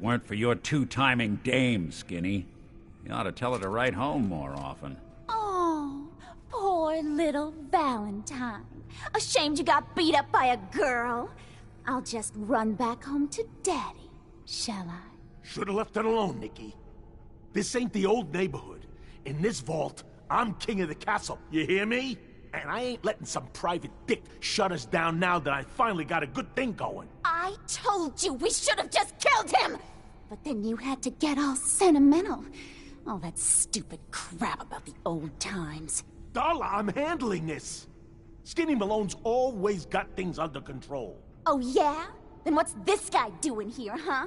weren't for your two-timing dame, Skinny. You ought to tell her to write home more often. Oh, poor little Valentine. Ashamed you got beat up by a girl? I'll just run back home to Daddy, shall I? Should've left it alone, Nikki. This ain't the old neighborhood. In this vault, I'm king of the castle, you hear me? And I ain't letting some private dick shut us down now that I finally got a good thing going. I told you we should have just killed him! But then you had to get all sentimental. All that stupid crap about the old times. Darla, I'm handling this. Skinny Malone's always got things under control. Oh yeah? Then what's this guy doing here, huh?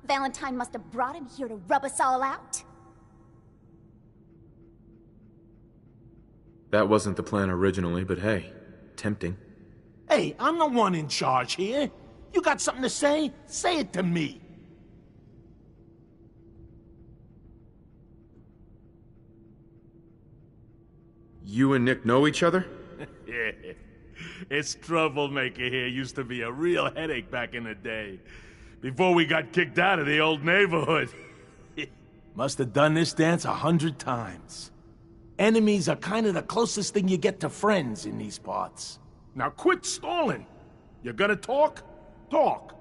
Valentine must have brought him here to rub us all out? That wasn't the plan originally, but hey, tempting. Hey, I'm the one in charge here. You got something to say? Say it to me. You and Nick know each other? Yeah. This troublemaker here used to be a real headache back in the day. Before we got kicked out of the old neighborhood. Must have done this dance 100 times. Enemies are kind of the closest thing you get to friends in these parts. Now quit stalling. You gonna talk? Talk.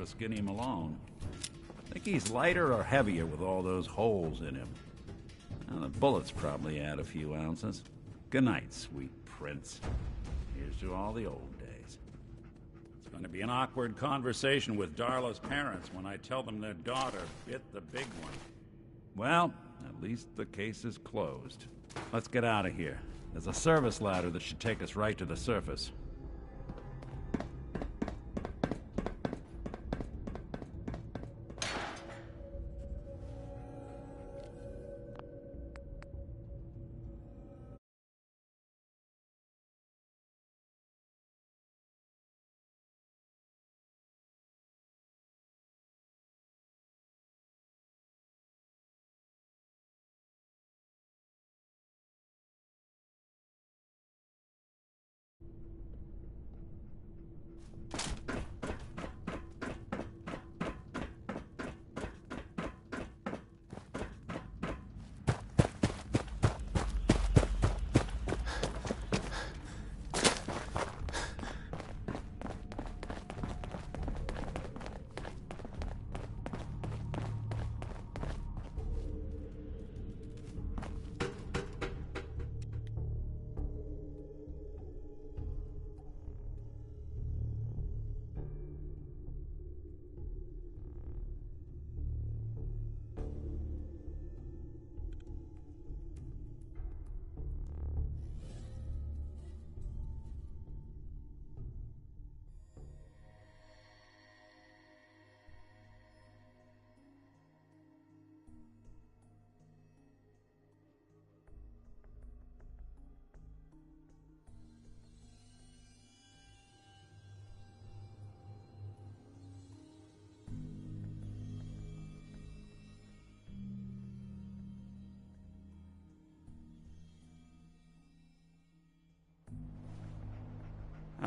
Skinny Malone. Think he's lighter or heavier with all those holes in him? Well, the bullets probably add a few ounces. Good night, sweet prince. Here's to all the old days. It's going to be an awkward conversation with Darla's parents when I tell them their daughter bit the big one. Well, at least the case is closed. Let's get out of here. There's a service ladder that should take us right to the surface.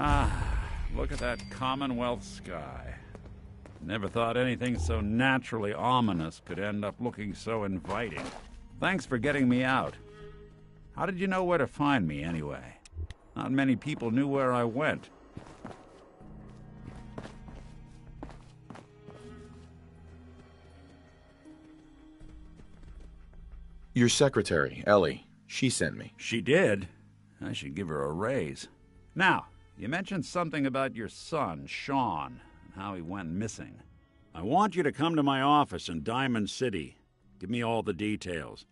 Ah, look at that Commonwealth sky. Never thought anything so naturally ominous could end up looking so inviting. Thanks for getting me out. How did you know where to find me, anyway? Not many people knew where I went. Your secretary, Ellie. She sent me. She did? I should give her a raise. Now, you mentioned something about your son, Sean, and how he went missing. I want you to come to my office in Diamond City. Give me all the details.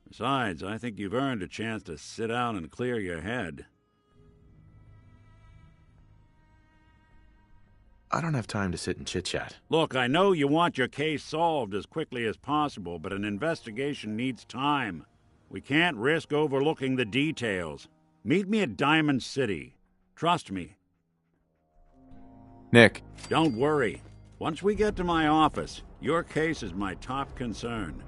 Besides, I think you've earned a chance to sit down and clear your head. I don't have time to sit and chit-chat. Look, I know you want your case solved as quickly as possible, but an investigation needs time. We can't risk overlooking the details. Meet me at Diamond City. Trust me. Nick. Don't worry. Once we get to my office, your case is my top concern.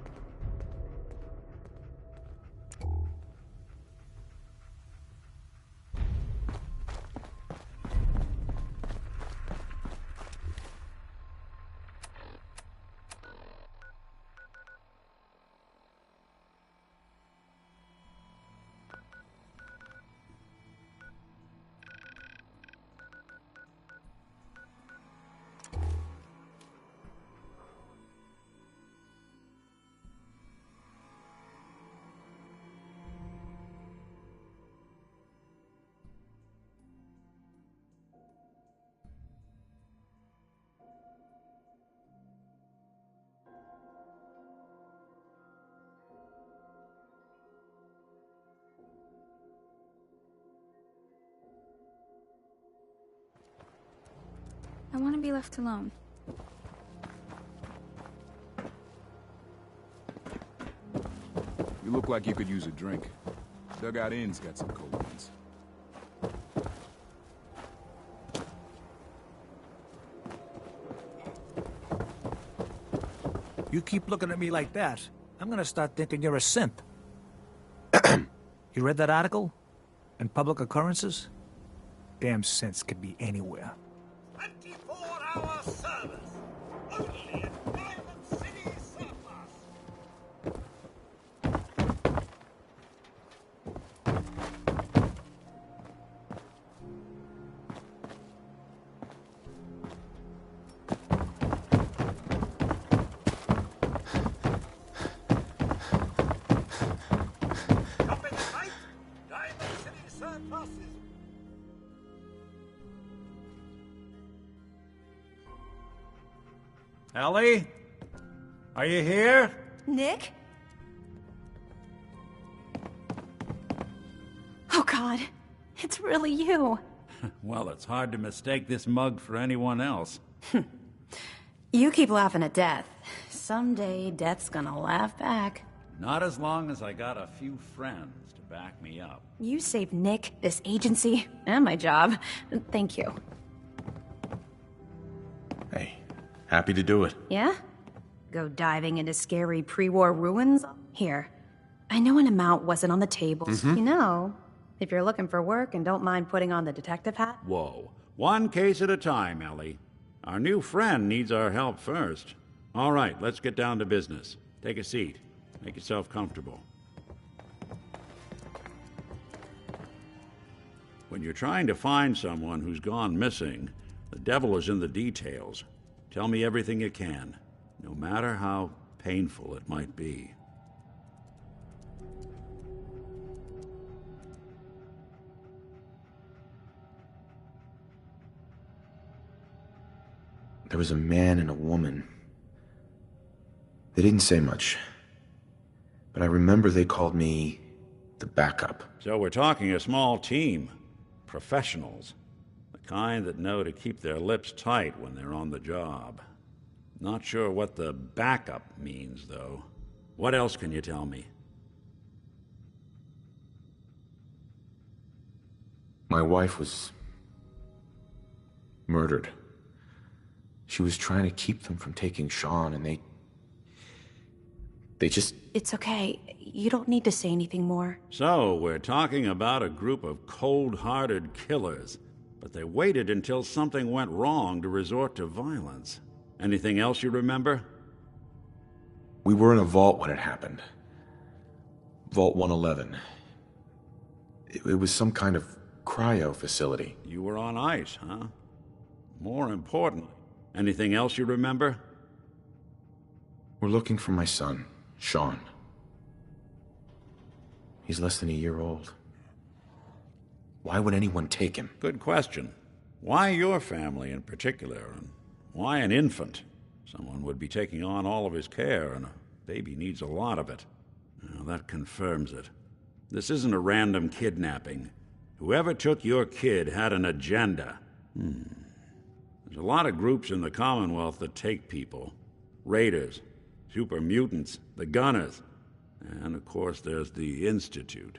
I want to be left alone. You look like you could use a drink. Dugout Inn's got some cold ones. You keep looking at me like that, I'm gonna start thinking you're a simp. You read that article? In Public Occurrences? Damn sense could be anywhere. 24-hour service. Only at Diamond City Surplus. Shopping at night? Diamond City Surplus is... Ellie? Are you here? Nick? Oh, God. It's really you. Well, it's hard to mistake this mug for anyone else. You keep laughing at death. Someday, death's gonna laugh back. Not as long as I got a few friends to back me up. You saved Nick, this agency, and my job. Thank you. Hey, happy to do it. Yeah? Go diving into scary pre-war ruins? Here. I know an amount wasn't on the table. You know, if you're looking for work and don't mind putting on the detective hat. Whoa. One case at a time, Ellie. Our new friend needs our help first. All right, let's get down to business. Take a seat. Make yourself comfortable. When you're trying to find someone who's gone missing, the devil is in the details. Tell me everything you can, no matter how painful it might be. There was a man and a woman. They didn't say much. But I remember they called me the backup. So we're talking a small team. Professionals. The kind that know to keep their lips tight when they're on the job. Not sure what the backup means, though. What else can you tell me? My wife was murdered. She was trying to keep them from taking Sean, and they just... It's okay. You don't need to say anything more. So, we're talking about a group of cold-hearted killers, but they waited until something went wrong to resort to violence. Anything else you remember? We were in a vault when it happened. Vault 111. It was some kind of cryo facility. You were on ice, huh? More importantly, anything else you remember? We're looking for my son, Sean. He's less than a year old. Why would anyone take him? Good question. Why your family in particular, and why an infant? Someone would be taking on all of his care, and a baby needs a lot of it. Well, that confirms it. This isn't a random kidnapping. Whoever took your kid had an agenda. There's a lot of groups in the Commonwealth that take people. Raiders, super mutants, the Gunners, and of course there's the Institute.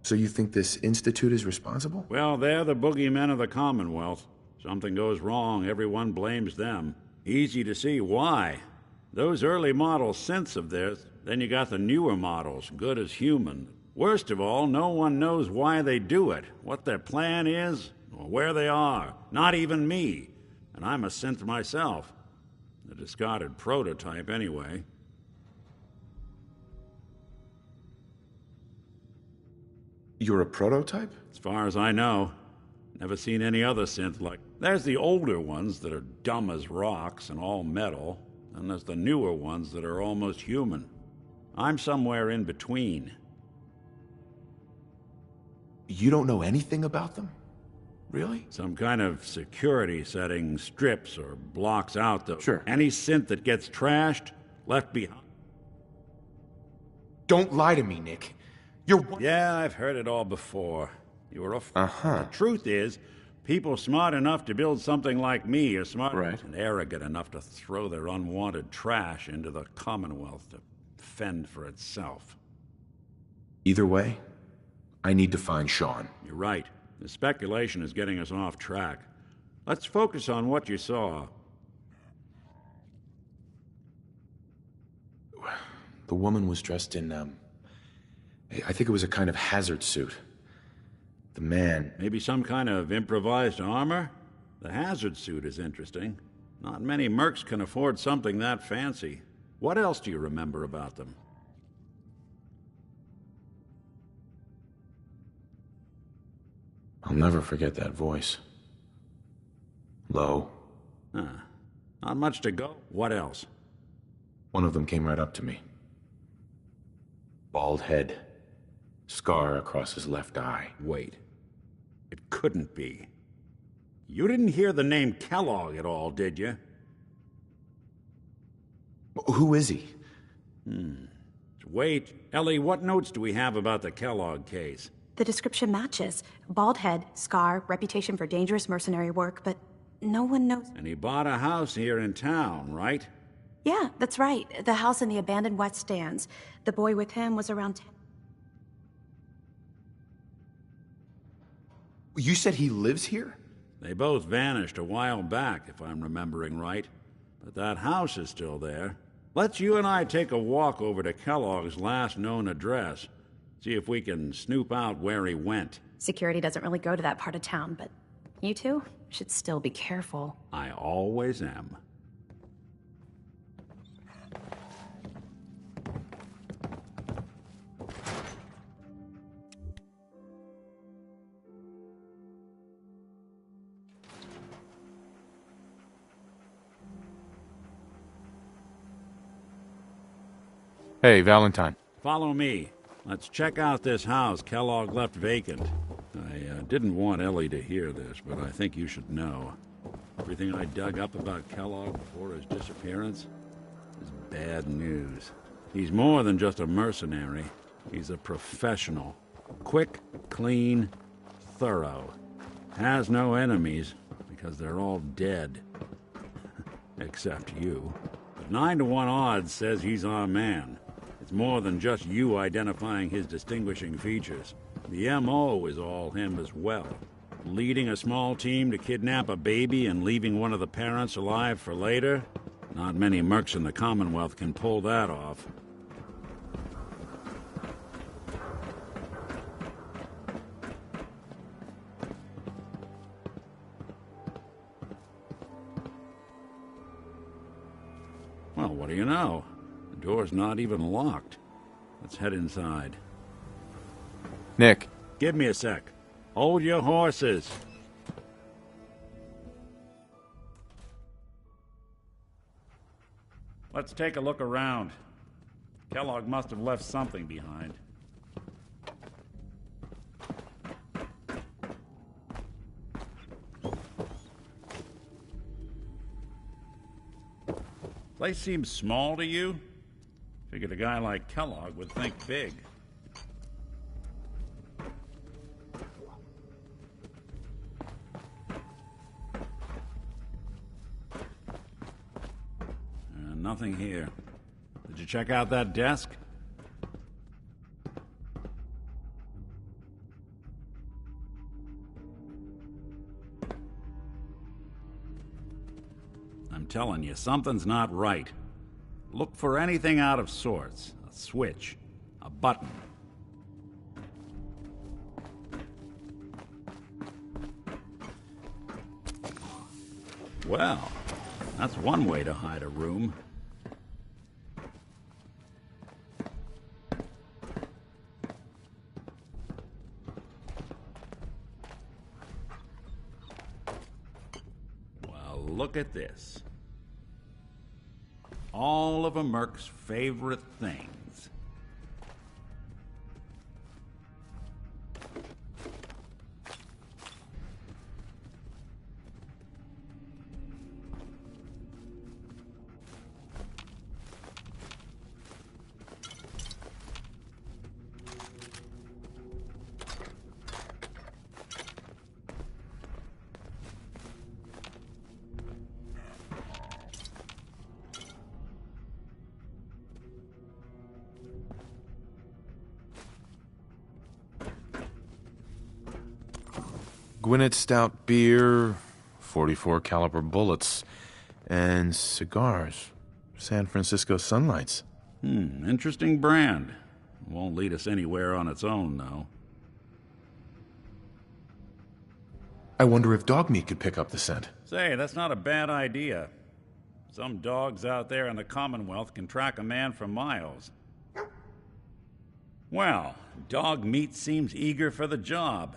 So you think this Institute is responsible? Well, they're the boogeymen of the Commonwealth. Something goes wrong, everyone blames them. Easy to see why. Those early model synths of theirs, then you got the newer models, good as human. Worst of all, no one knows why they do it, what their plan is, or where they are. Not even me. And I'm a synth myself. A discarded prototype, anyway. You're a prototype? As far as I know. Never seen any other synth like... There's the older ones that are dumb as rocks and all metal. And there's the newer ones that are almost human. I'm somewhere in between. You don't know anything about them? Really? Some kind of security setting strips or blocks out the... Sure. Any synth that gets trashed, left behind. Don't lie to me, Nick. You're... Yeah, I've heard it all before. You were a... Uh-huh. The truth is, people smart enough to build something like me are smart and arrogant enough to throw their unwanted trash into the Commonwealth to fend for itself. Either way, I need to find Sean. You're right. The speculation is getting us off track. Let's focus on what you saw. The woman was dressed in, I think it was a kind of hazard suit. The man... Maybe some kind of improvised armor? The hazard suit is interesting. Not many mercs can afford something that fancy. What else do you remember about them? I'll never forget that voice. Low. Not much to go. What else? One of them came right up to me. Bald head. Scar across his left eye. Wait. It couldn't be. You didn't hear the name Kellogg at all, did you? Who is he? Wait. Ellie, what notes do we have about the Kellogg case? The description matches. Bald head, scar, reputation for dangerous mercenary work, but no one knows. And he bought a house here in town, right? Yeah, that's right. The house in the abandoned West Stands. The boy with him was around 10. You said he lives here? They both vanished a while back, if I'm remembering right. But that house is still there. Let's you and I take a walk over to Kellogg's last known address. See if we can snoop out where he went. Security doesn't really go to that part of town, but you two should still be careful. I always am. Hey, Valentine. Follow me. Let's check out this house Kellogg left vacant. I didn't want Ellie to hear this, but I think you should know. Everything I dug up about Kellogg before his disappearance is bad news. He's more than just a mercenary. He's a professional. Quick, clean, thorough. Has no enemies, because they're all dead. Except you. But 9 to 1 odds says he's our man. It's more than just you identifying his distinguishing features. The M.O. is all him as well. Leading a small team to kidnap a baby and leaving one of the parents alive for later? Not many mercs in the Commonwealth can pull that off. Well, what do you know? The door's not even locked. Let's head inside. Nick. Give me a sec. Hold your horses. Let's take a look around. Kellogg must have left something behind. Place seems small to you? Figured a guy like Kellogg would think big. Nothing here. Did you check out that desk? I'm telling you, something's not right. Look for anything out of sorts. A switch. A button. Well, that's one way to hide a room. Well, look at this. All of a merc's favorite things. Gwinnett Stout beer, 44 caliber bullets, and cigars. San Francisco Sunlights. Interesting brand. Won't lead us anywhere on its own, though. I wonder if dog meat could pick up the scent. Say, that's not a bad idea. Some dogs out there in the Commonwealth can track a man for miles. Well, dog meat seems eager for the job.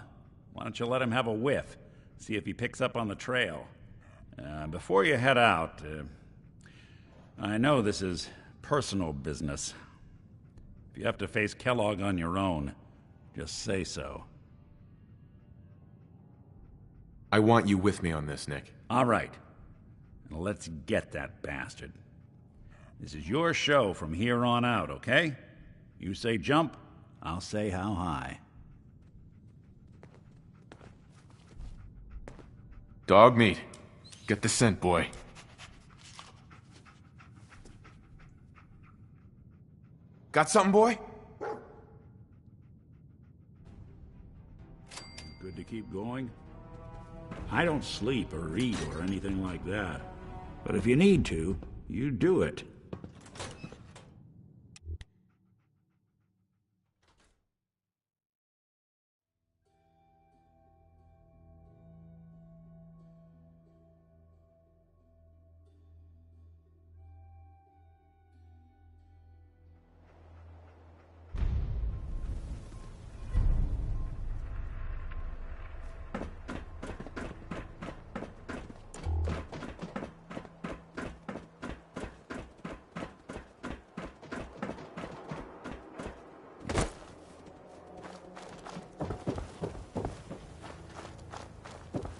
Why don't you let him have a whiff? See if he picks up on the trail. Before you head out, I know this is personal business. If you have to face Kellogg on your own, just say so. I want you with me on this, Nick. All right. Now let's get that bastard. This is your show from here on out, okay? You say jump, I'll say how high. Dog meat. Get the scent, boy. Got something, boy? Good to keep going? I don't sleep or eat or anything like that. But if you need to, you do it.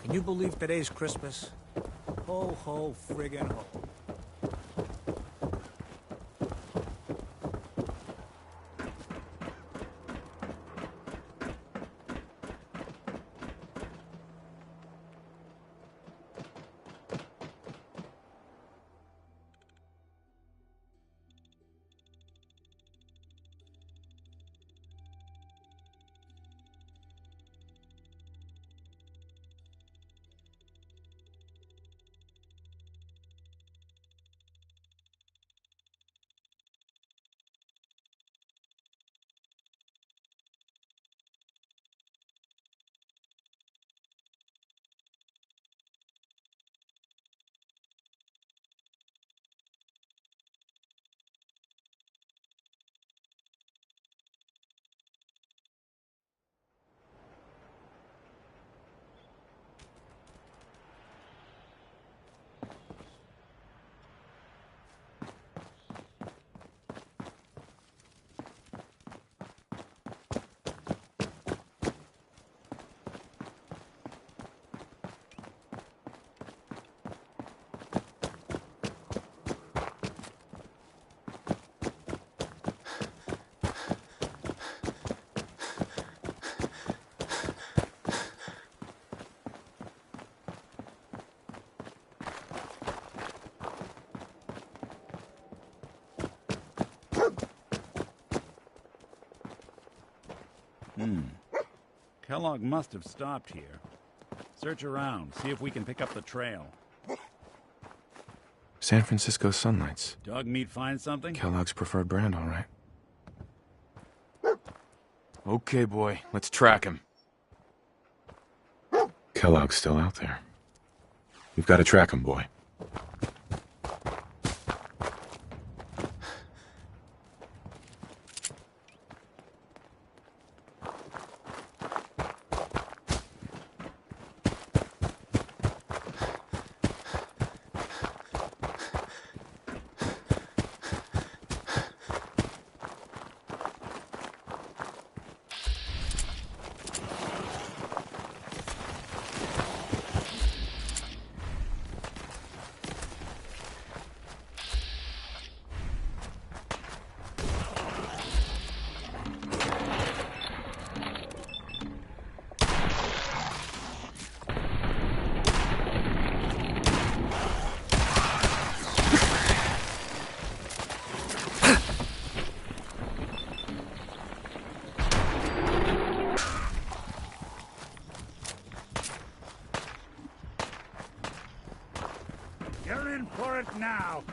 Can you believe today's Christmas? Ho, ho, friggin' ho. Kellogg must have stopped here. Search around, see if we can pick up the trail. San Francisco Sunlights. Dog meat find something? Kellogg's preferred brand, all right. Okay, boy, let's track him. Kellogg's still out there. We've got to track him, boy. You're in for it now.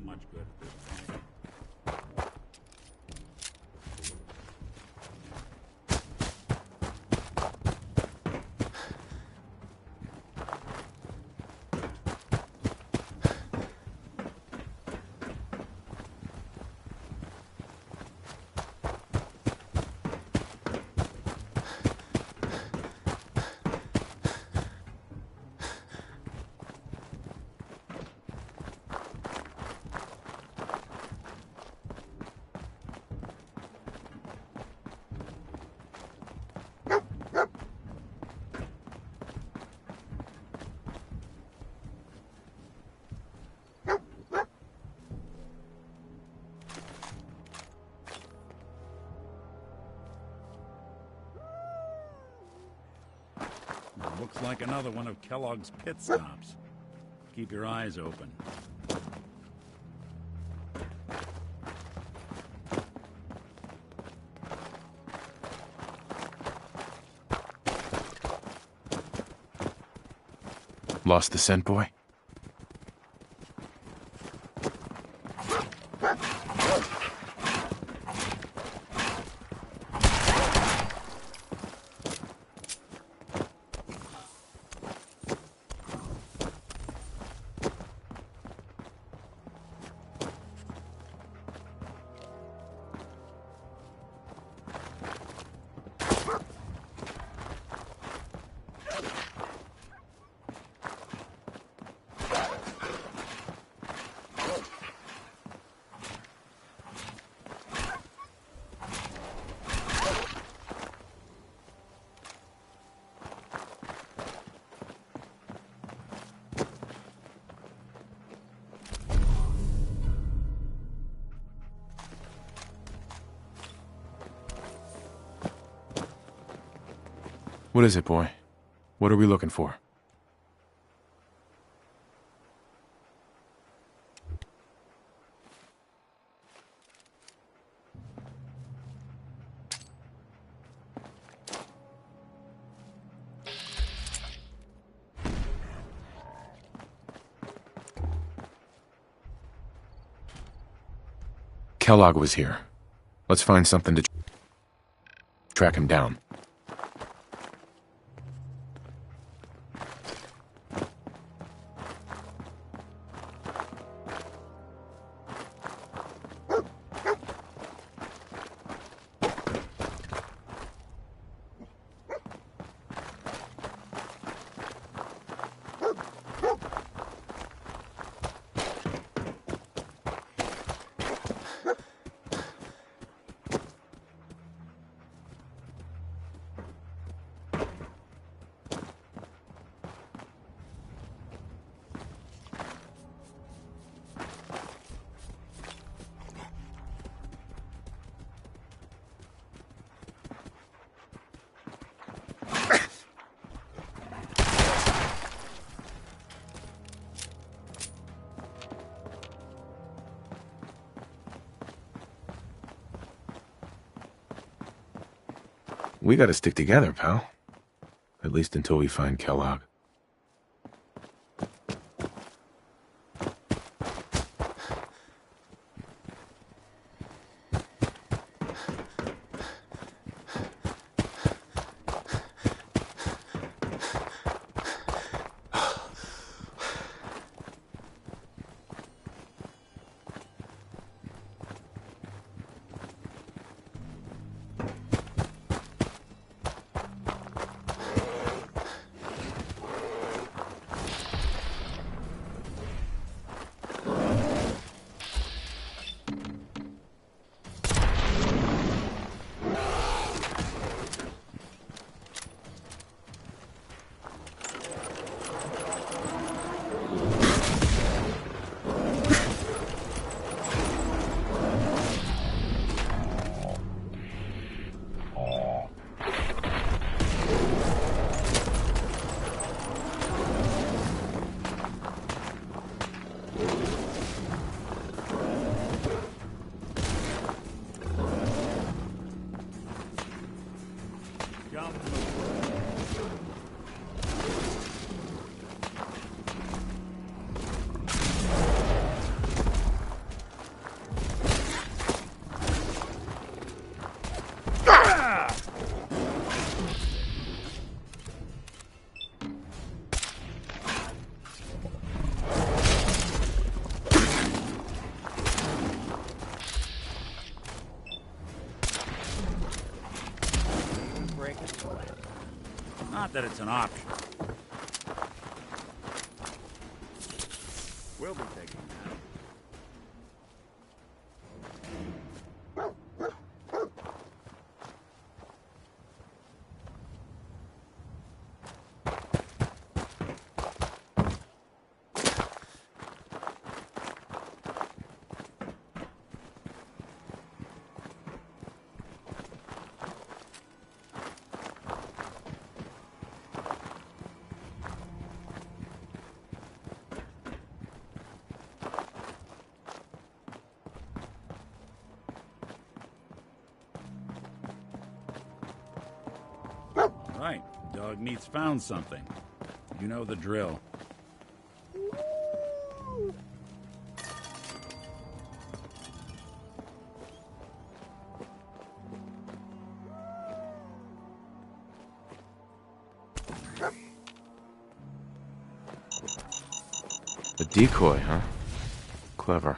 Much good at this point. Looks like another one of Kellogg's pit stops. Keep your eyes open. Lost the scent, boy? What is it, boy? What are we looking for? Kellogg was here. Let's find something to track him down. We gotta stick together, pal. At least until we find Kellogg. Not that it's an option. We'll be taking that. Right. Dog meat's found something. You know the drill. A decoy, huh? Clever.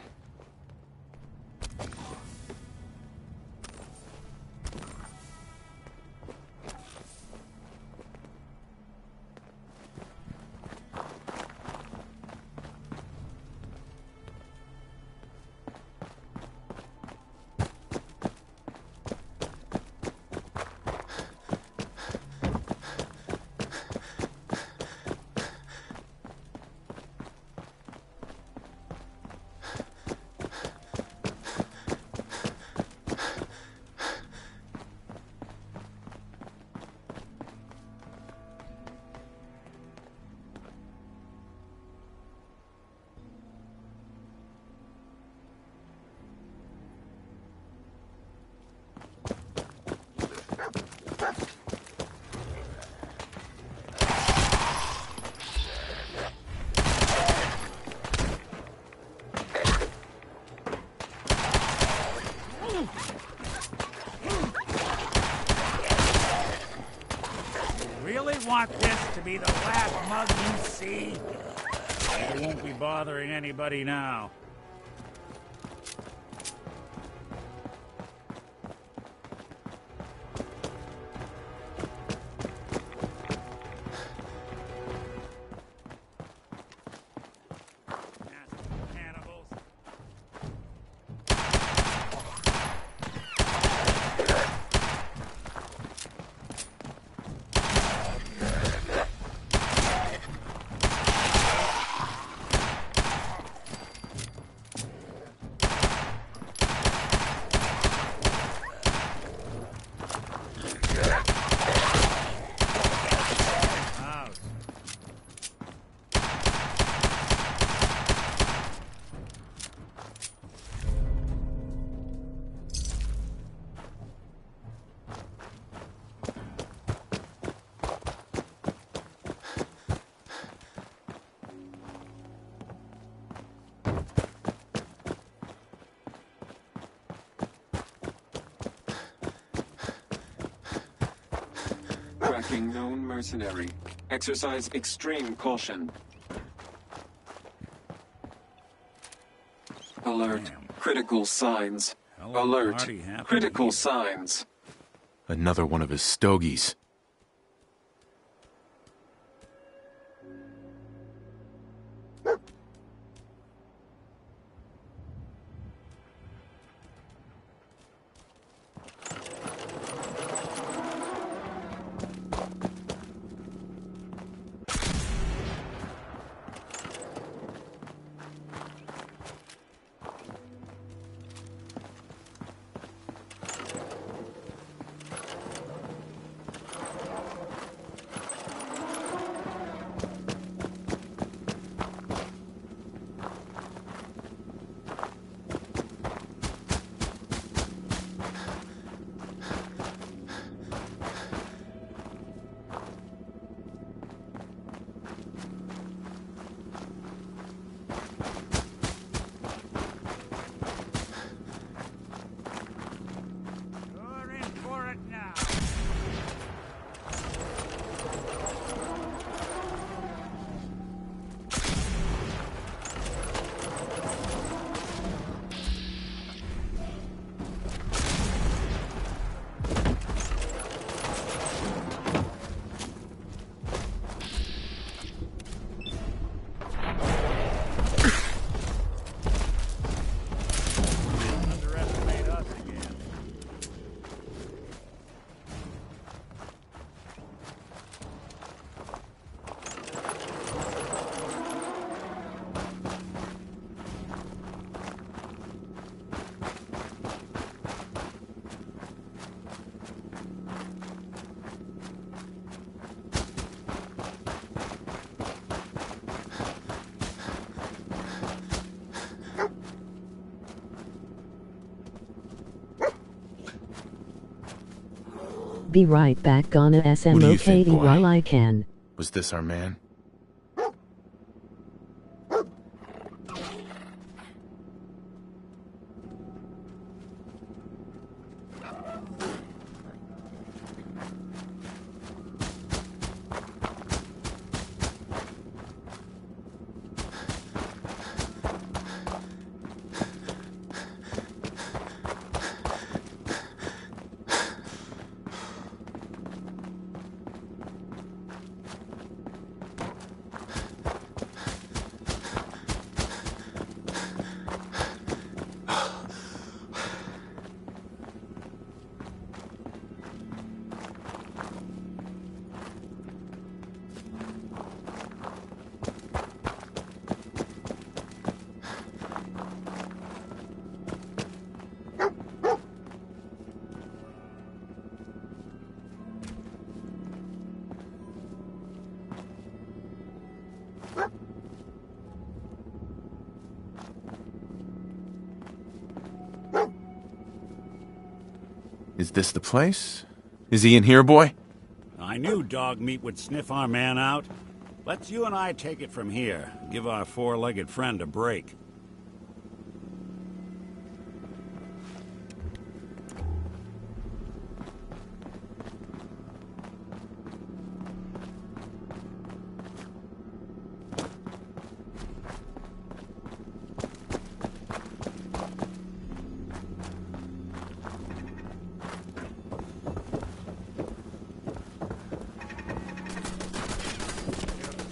Want this to be the last mug you see? I won't be bothering anybody now. Tracking known mercenary. Exercise extreme caution. Alert. Damn. Critical signs. Hell of a Alert. party happened Critical here. signs. Another one of his stogies. You're in for it now. Underestimate us again. Be right back, gonna What do you think, SMOKD boy? while I can. Was this our man? Is this the place? Is he in here, boy? I knew dog meat would sniff our man out. Let's you and I take it from here. Give our four-legged friend a break.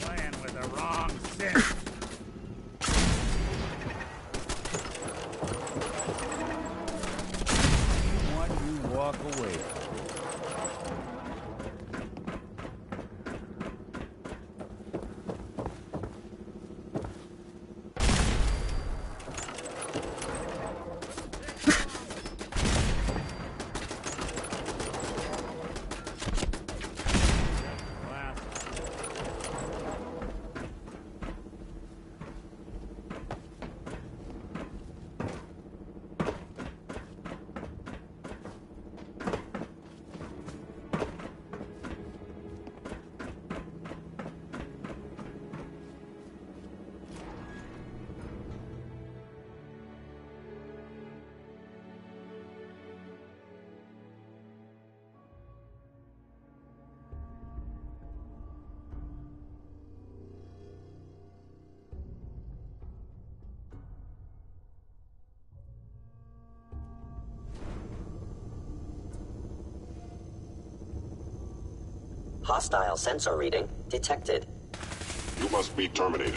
Playing with the wrong scent. One you walk away. Hostile sensor reading detected. You must be terminated.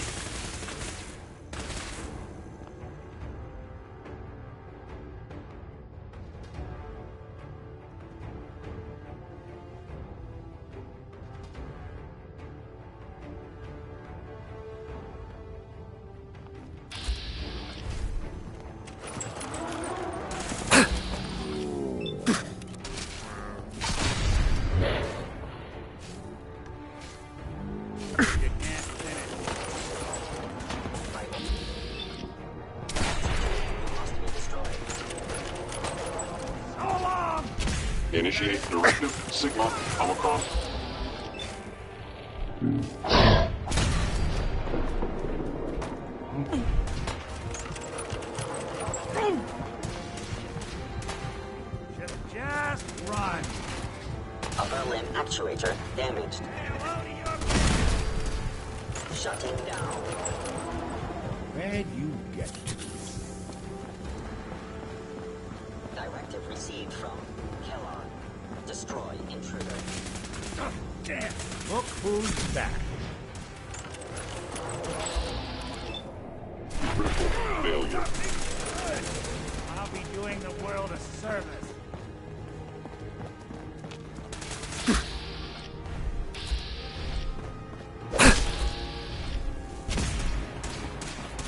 Initiate directive Sigma Omicron. Just run. Upper limb actuator damaged. Shutting down. Where'd you get to? Directive received from Kellogg. Destroy intruder. Oh, damn. Look who's back. Failure. I'll be doing the world a service.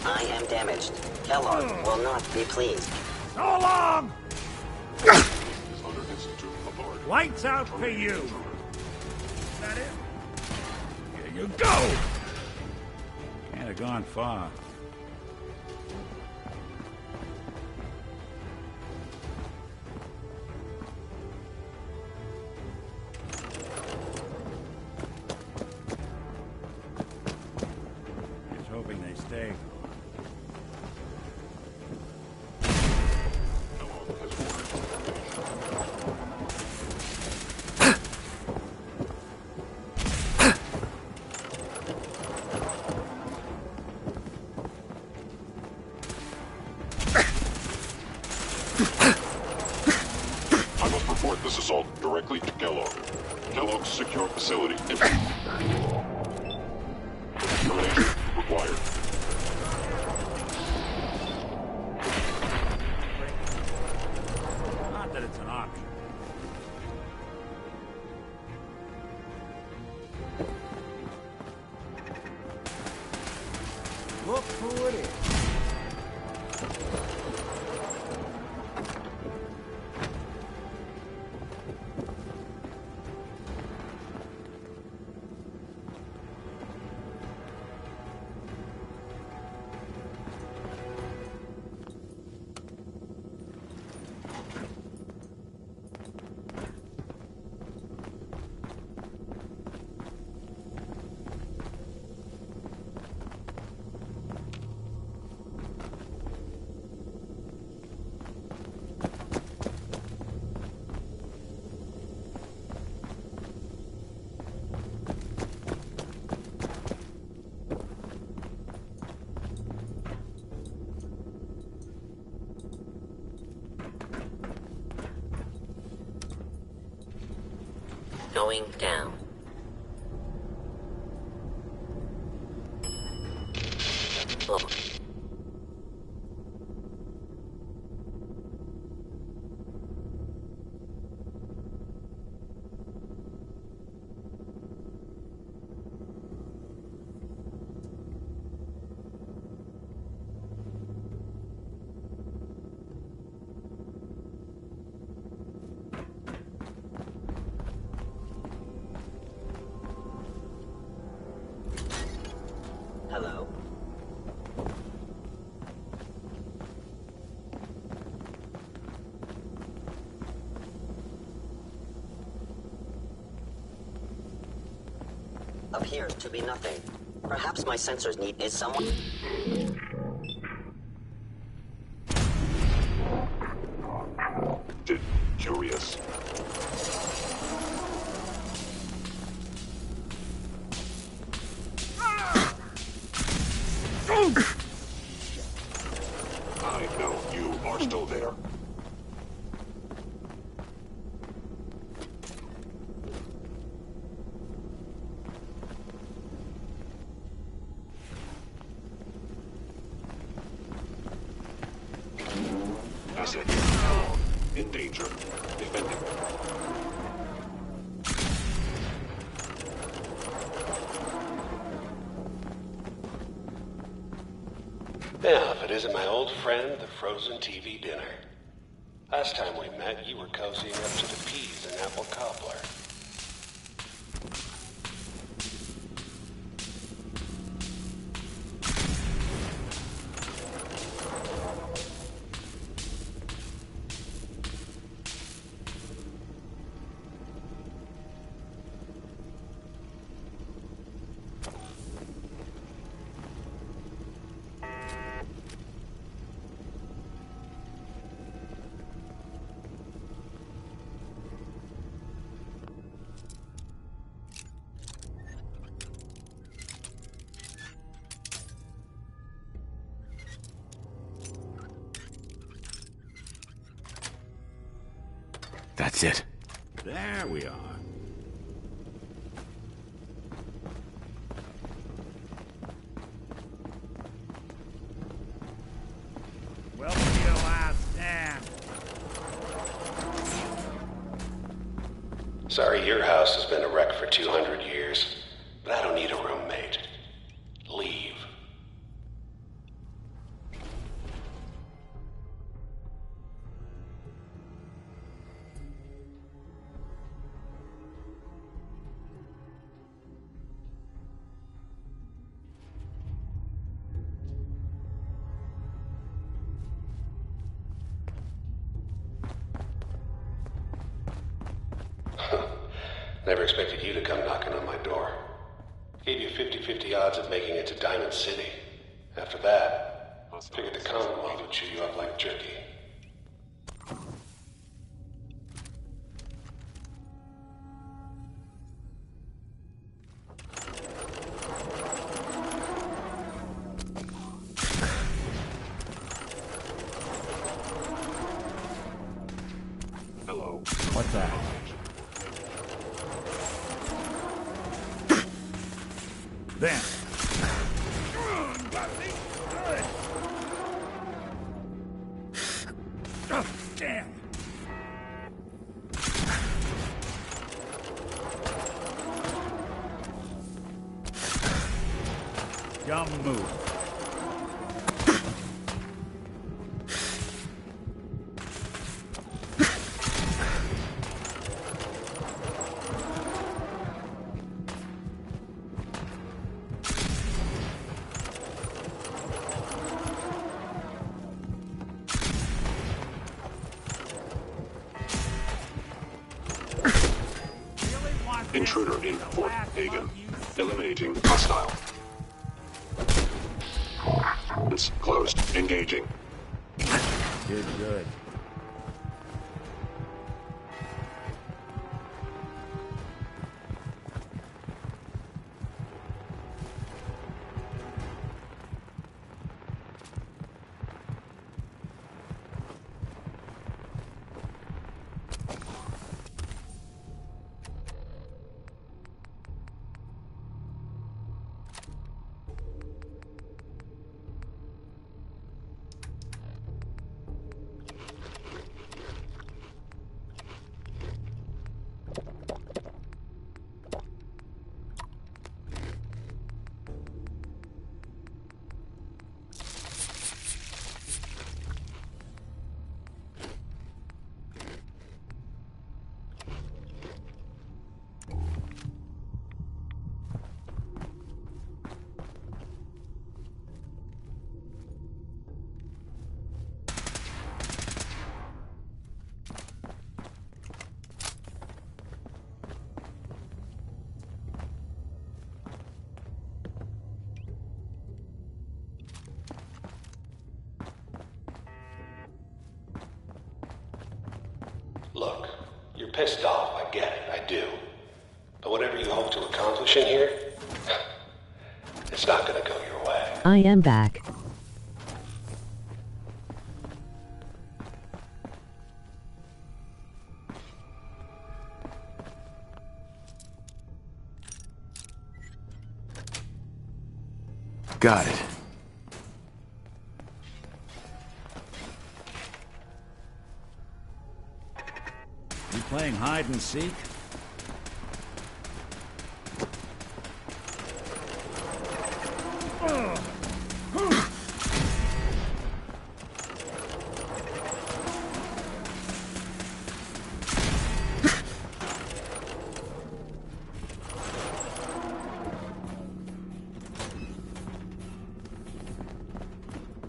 I am damaged. Kellogg will not be pleased. So long! Is under institute authority. Lights out for you. Is that it? Here you go! Can't have gone far. Just hoping they stay. I must report this assault directly to Kellogg. Kellogg's secure facility. Termination required. Not that it's an option. Look who it is. Going down. Look. Hello? Appears to be nothing. Perhaps my sensors need is someone. Curious. I know you are still there. Now, if it isn't my old friend, the frozen TV dinner. Last time we met, you were cozying up to the peas and apple cobbler. That's it. There we are. Welcome to your last stand. Sorry, your house has been a wreck for 200 years, but I don't need a roommate. Leave. Never expected you to come knocking on my door. Gave you 50-50 odds of making it to Diamond City. After that, figured the Commonwealth would chew you up like jerky. Hello. What's that? Then. Oh, damn. Dumb move. Intruder in Fort Hagen. Eliminating hostile. It's closed. Engaging. Good. Look, you're pissed off, I get it, I do. But whatever you hope to accomplish in here, it's not gonna go your way. I am back. Got it. You playing hide and seek?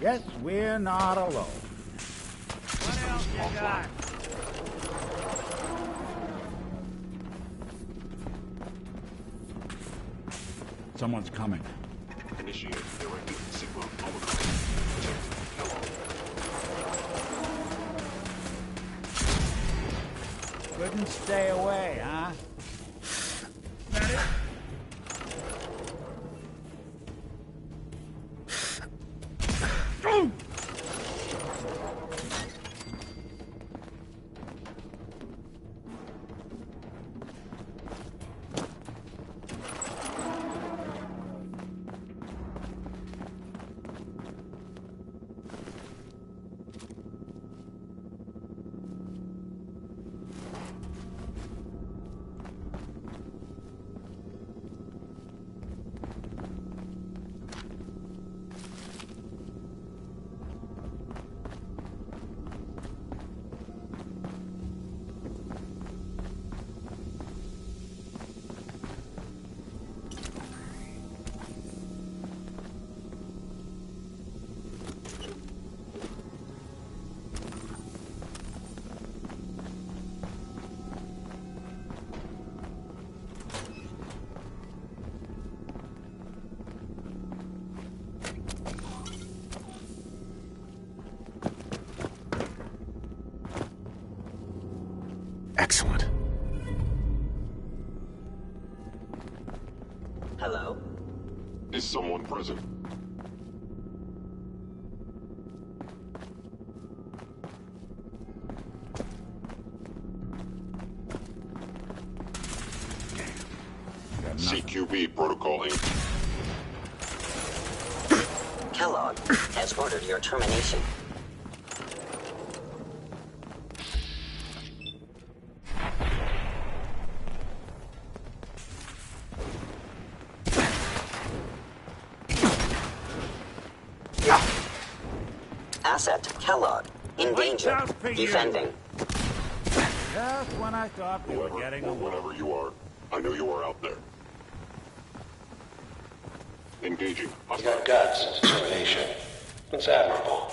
Guess we're not alone. What else you got? Someone's coming. Initiate directed Sigma Omicron. Protect Kellogg. Couldn't stay away, huh? That it? Excellent. Hello? Is someone present? CQB protocol Inc. Kellogg has ordered your termination. Asset Kellogg in danger. Defending. Just when I thought we were getting Or along. whatever you are, I know you are out there. Engaging. You got guts and determination. It's admirable.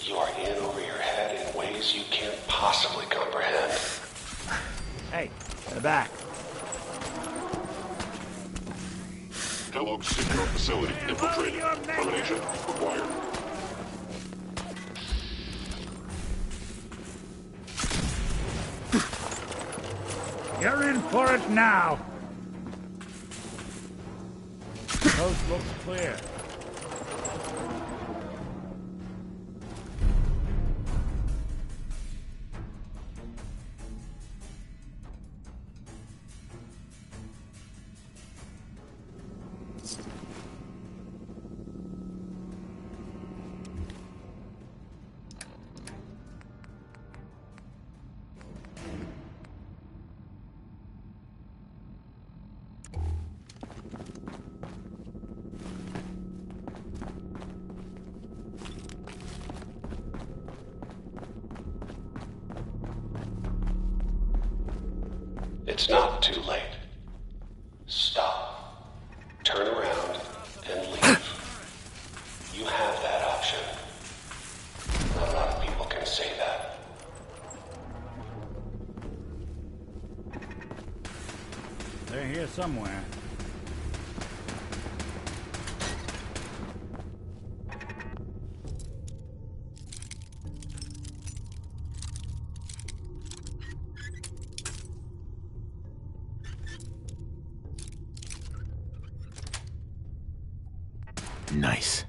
You are in over your head in ways you can't possibly comprehend. Hey, in the back. Kellogg's secure facility infiltrated. Termination required. You're in for it now. Coast looks clear. It's not too late. Stop. Turn around and leave. You have that option. Not a lot of people can say that. They're here somewhere. Nice.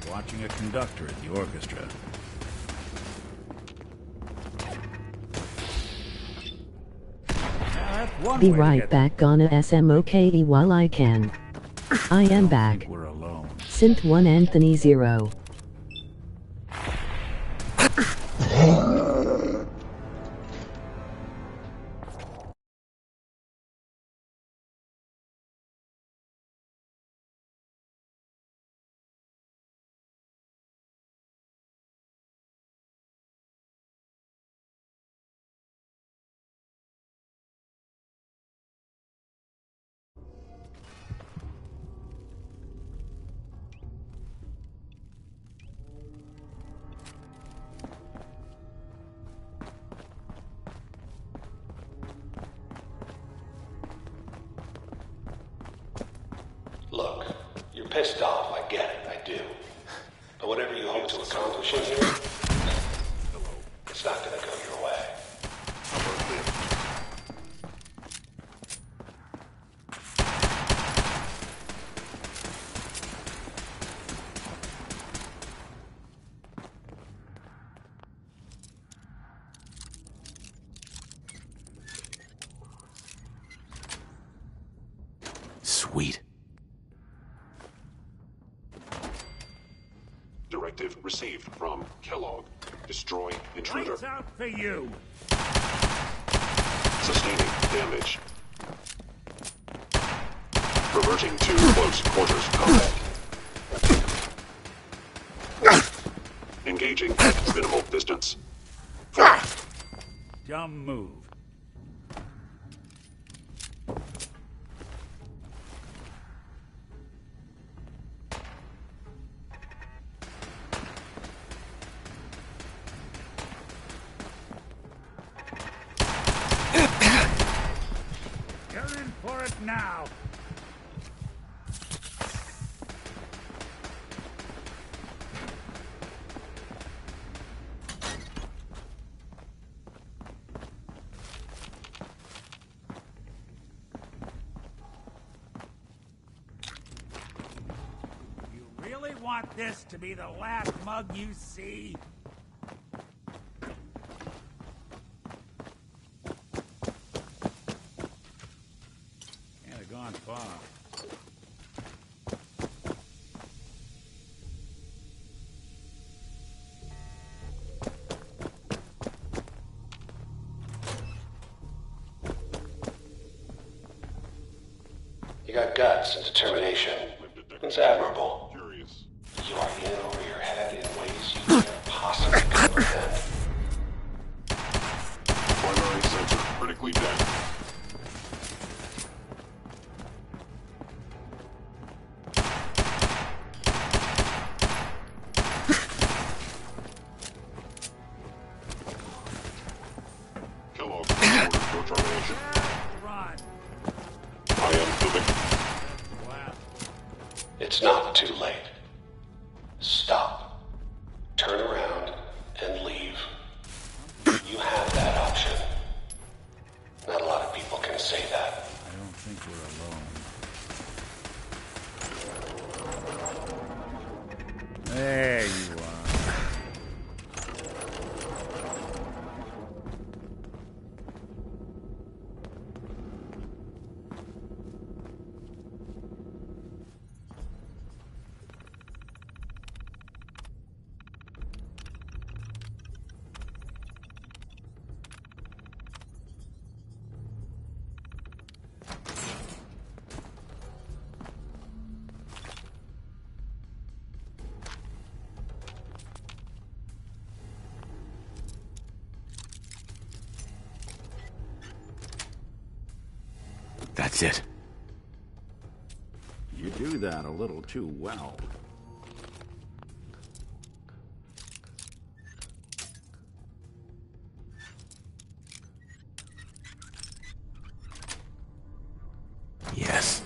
Watching a conductor at the orchestra. Now, that's one Be way to right get- back on a SMOKE while I can. I am back. We're alone. Synth 1 Anthony 0. pissed off, I get it, I do. But whatever you hope to accomplish in here, it's not gonna go your way. Sweet. Directive received from Kellogg. Destroy intruder. Lights out for you! Sustaining damage. Reverting to close quarters combat. Engaging at minimal distance. Dumb move. You're in for it now! You really want this to be the last mug you see? Can't have gone far. You got guts and determination. It's admirable. You are in over your head in ways you can't possibly comprehend. Primary sensor critically dead. Kellogg ordered for termination. Run! I am the victim. Wow. It's not too late. Stop. Turn around and leave. You have that option. Not a lot of people can say that. I don't think we're alone. There you are. That's it. You do that a little too well. Yes.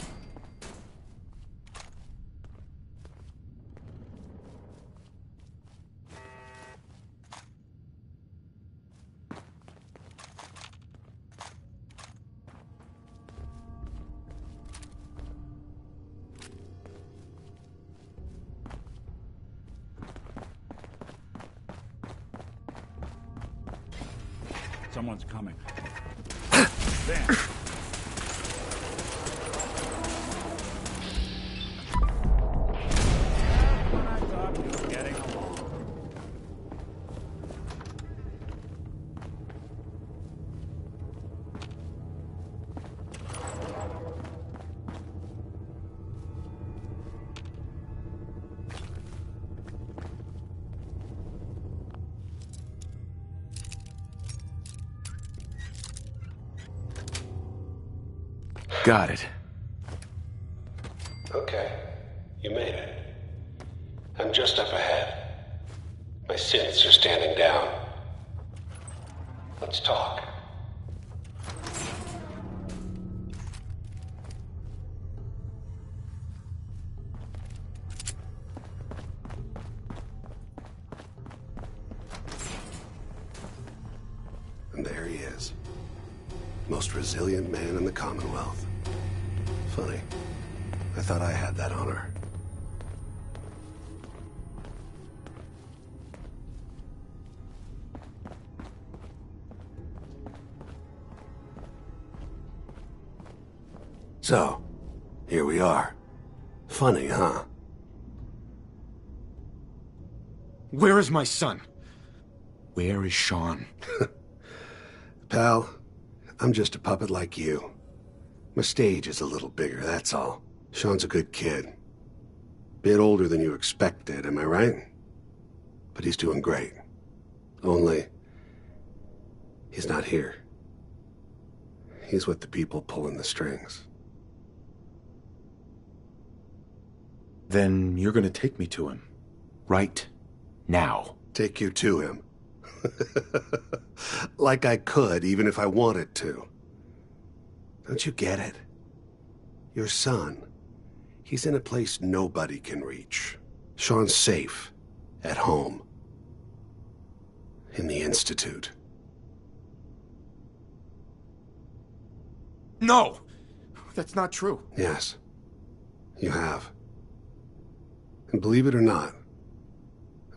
Someone's coming. There. I thought we were getting along. Got it. Okay. You made it. I'm just up ahead. My synths are standing down. Let's talk. most resilient man in the Commonwealth. Funny. I thought I had that honor. So, here we are. Funny, huh? Where is my son? Where is Sean? Pal, I'm just a puppet like you. My stage is a little bigger, that's all. Sean's a good kid. Bit older than you expected, am I right? But he's doing great. Only, he's not here. He's with the people pulling the strings. Then you're gonna take me to him. Right now. Take you to him. Like I could, even if I wanted to. Don't you get it? Your son, he's in a place nobody can reach. Sean's safe, at home. In the Institute. No! That's not true. Yes, you have. And believe it or not,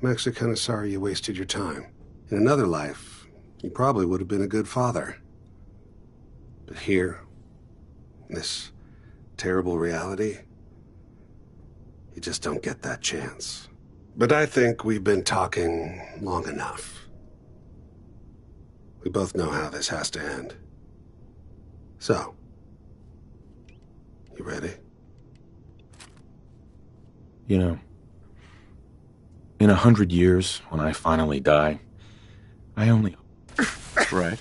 I'm actually kind of sorry you wasted your time. In another life, you probably would have been a good father. But here, this terrible reality, you just don't get that chance. But I think we've been talking long enough. We both know how this has to end. So, you ready? You know, in 100 years, when I finally die, I only... Right.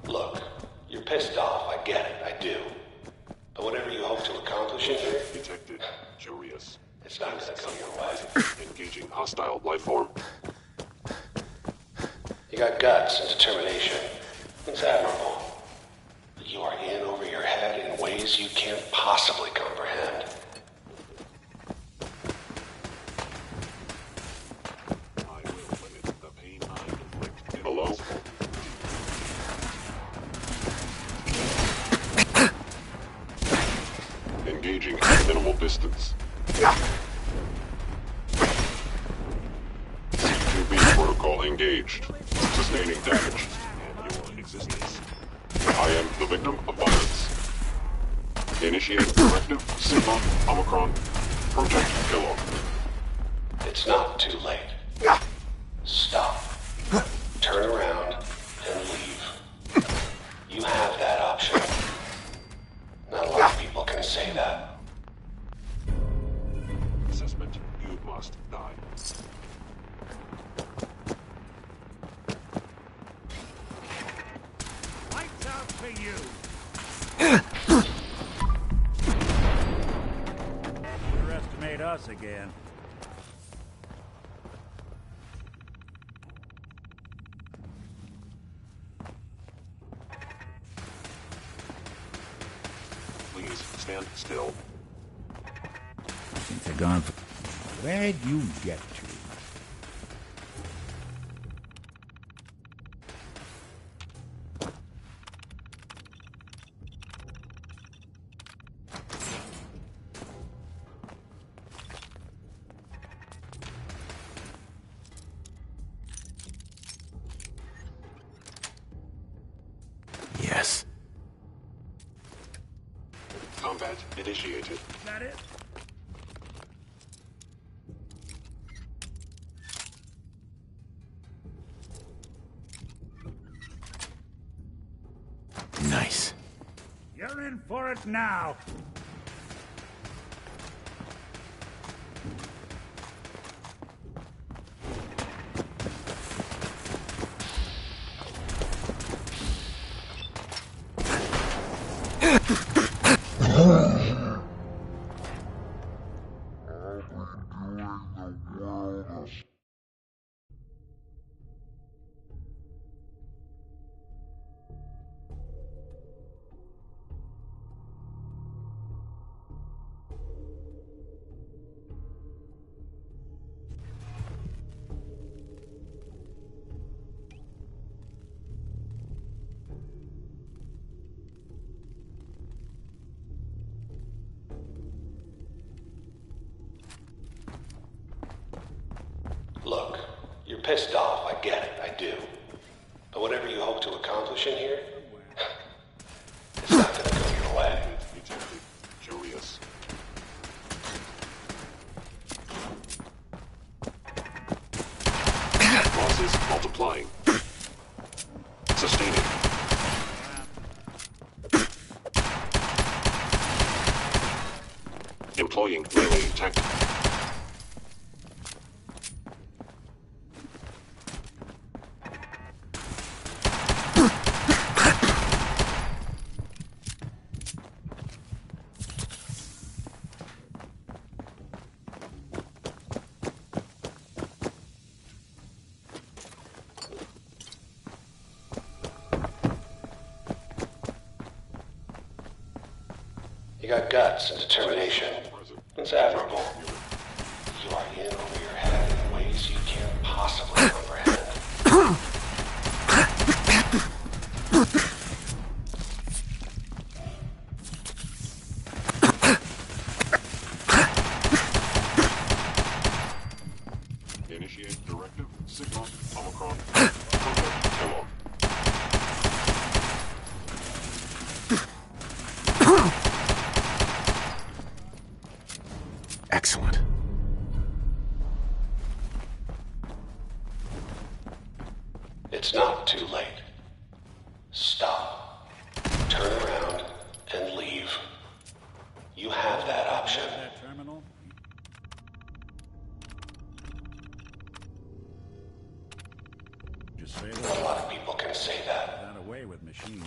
Look, you're pissed off, I get it, I do. But whatever you hope to accomplish in here, Detected. Curious. it's not gonna come your way. Engaging hostile life form. You got guts and determination. It's admirable. But you are in over your head in ways you can't possibly comprehend. I will limit the pain I inflict. Hello? Engaging at minimal distance. CQB protocol engaged. Sustaining damage. And your existence. I am the victim of violence. Initiate directive Sigma Omicron. Project Killer. It's not too late. Stop. Turn around and leave. You have that option. Not a lot of people can say that. Assessment. You must die. Lights out for you. Underestimate us again. Please stand still. I think they're gone for... Where'd you get to? Yes. Combat initiated. Is that it? Nice. You're in for it now. pissed off, I get it, I do. But whatever you hope to accomplish in here, it's not gonna go your way. Curious. Losses multiplying. Sustaining. Employing melee tactic. You got guts and determination. It's admirable. You are in over your head in ways you can't possibly comprehend. Initiate directive Sigma Omicron. Contact Kellogg. Excellent. It's not too late. Stop. Turn around and leave. You have that option. Terminal? Just say that. A lot of people can say that. Got away with machines.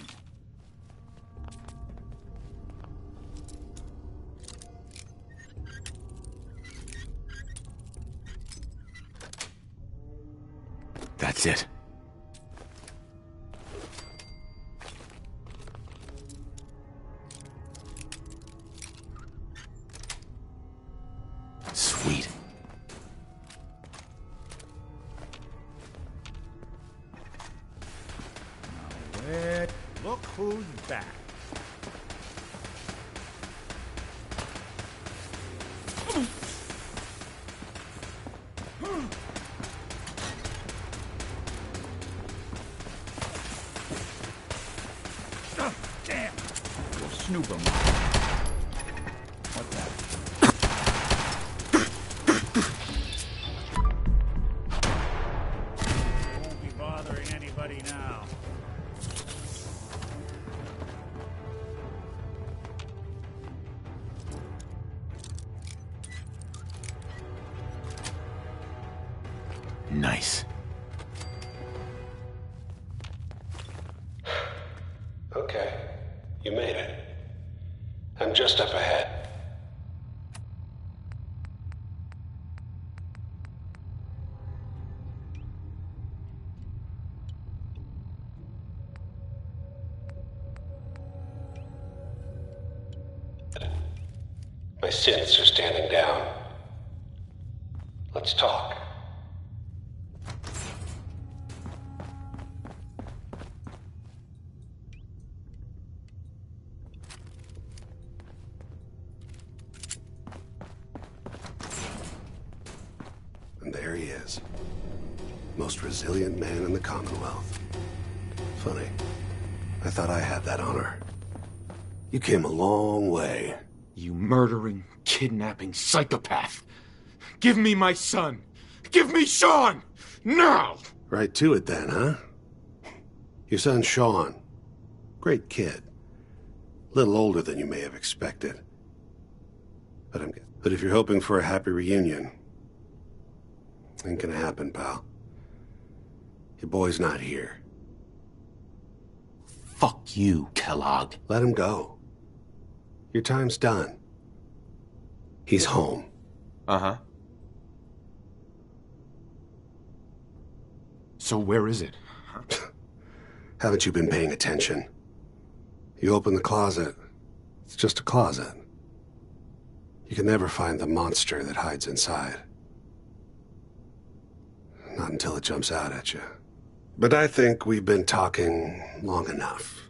That's it. Sweet. Wait, look who's back. Oh, damn! Go snoop him. What's that? Won't be bothering anybody now. Nice. Okay. You made it. I'm just up ahead. My synths are standing down. Let's talk. And there he is. Most resilient man in the Commonwealth. Funny. I thought I had that honor. You came a long way. You murdering, kidnapping psychopath. Give me my son. Give me Sean! Now! Right to it then, huh? Your son Sean. Great kid. Little older than you may have expected. But if you're hoping for a happy reunion, ain't gonna happen, pal. Your boy's not here. Fuck you, Kellogg. Let him go. Your time's done. He's home. Uh-huh. So where is it? Haven't you been paying attention? You open the closet, it's just a closet. You can never find the monster that hides inside. Not until it jumps out at you. But I think we've been talking long enough.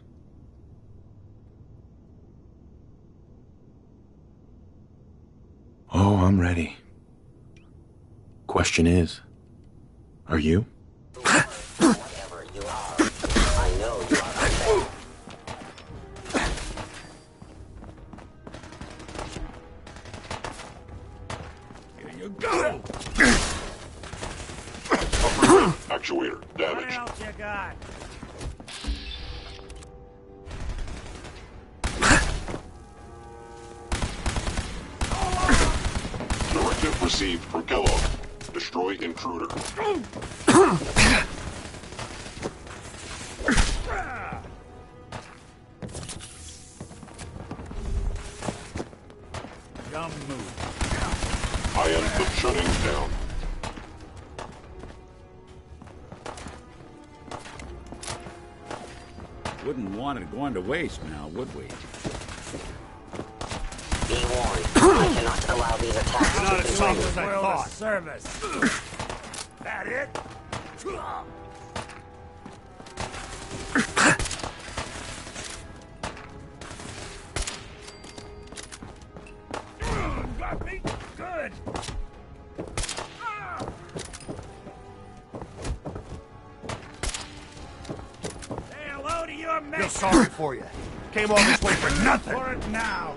Oh, I'm ready. Question is, Are you? Whatever you are, I know you are unsafe. Here you go! Upper ring actuator What damaged. else you got? Directive received from Kellogg. Destroy intruder. Dumb move. I am the shutting down. Wouldn't want it going to waste now, would we? Be warned, I cannot allow these attacks Not to as tough continue. as I thought. Service. That it? Got me? Good. Say hello to your mate. Feel sorry for you. Came all this way for nothing. For it now.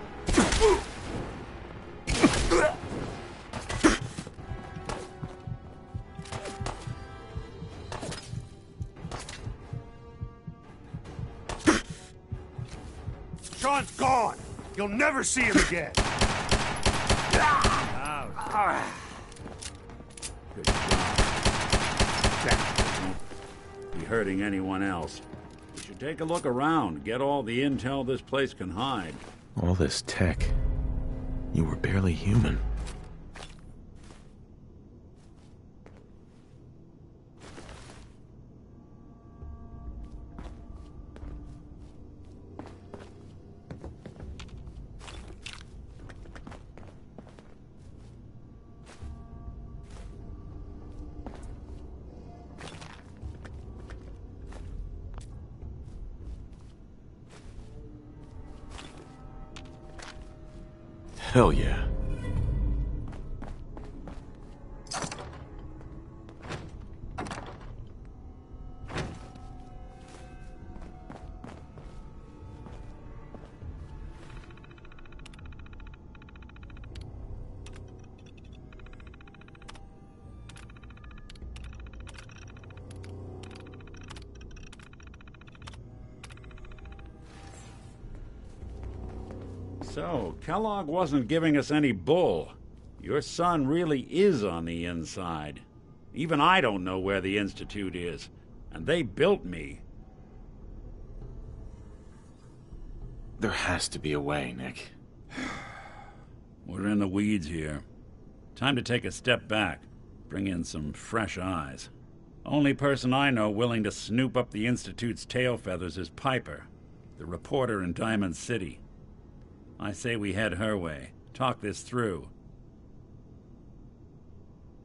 Sean's gone. You'll never see him again. Good job. Won't be hurting anyone else. We should take a look around, get all the intel this place can hide. All this tech. You were barely human. Hell yeah. So, Kellogg wasn't giving us any bull. Your son really is on the inside. Even I don't know where the Institute is. And they built me. There has to be a way, Nick. We're in the weeds here. Time to take a step back. Bring in some fresh eyes. Only person I know willing to snoop up the Institute's tail feathers is Piper, the reporter in Diamond City. I say we head her way. Talk this through.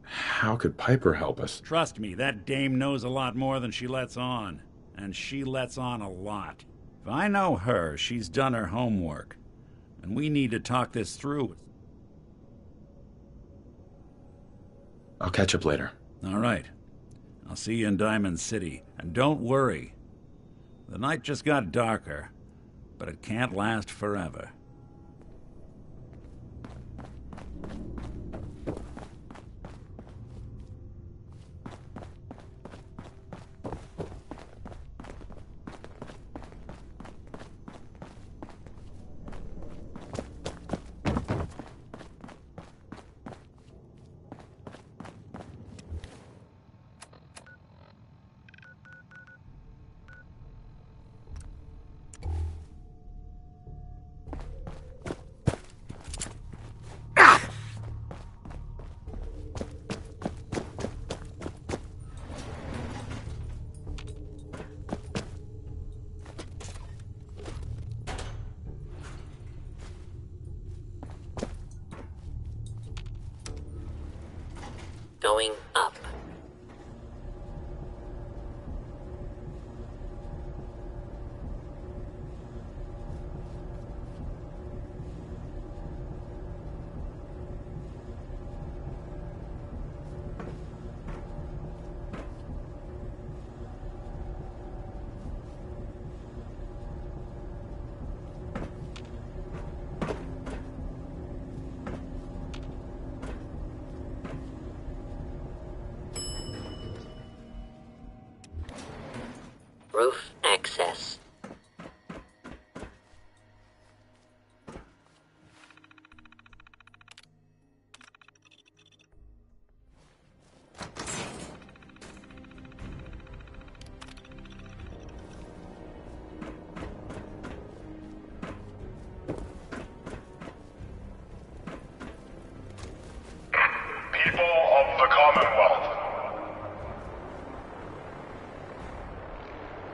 How could Piper help us? Trust me, that dame knows a lot more than she lets on. And she lets on a lot. If I know her, she's done her homework. And we need to talk this through. I'll catch up later. All right. I'll see you in Diamond City. And don't worry. The night just got darker, but it can't last forever. Going up. Roof access. People of the Commonwealth,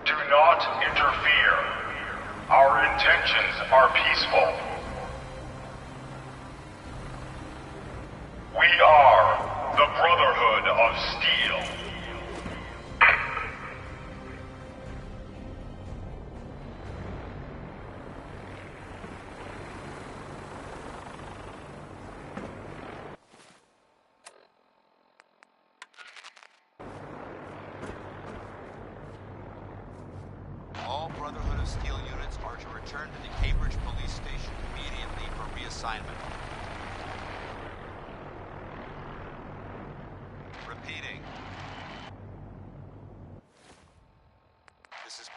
do not interfere. Our intentions are peaceful. We are the Brotherhood of Steel. All Brotherhood of Steel units are to return to the Cambridge Police Station immediately for reassignment. Repeating. This is...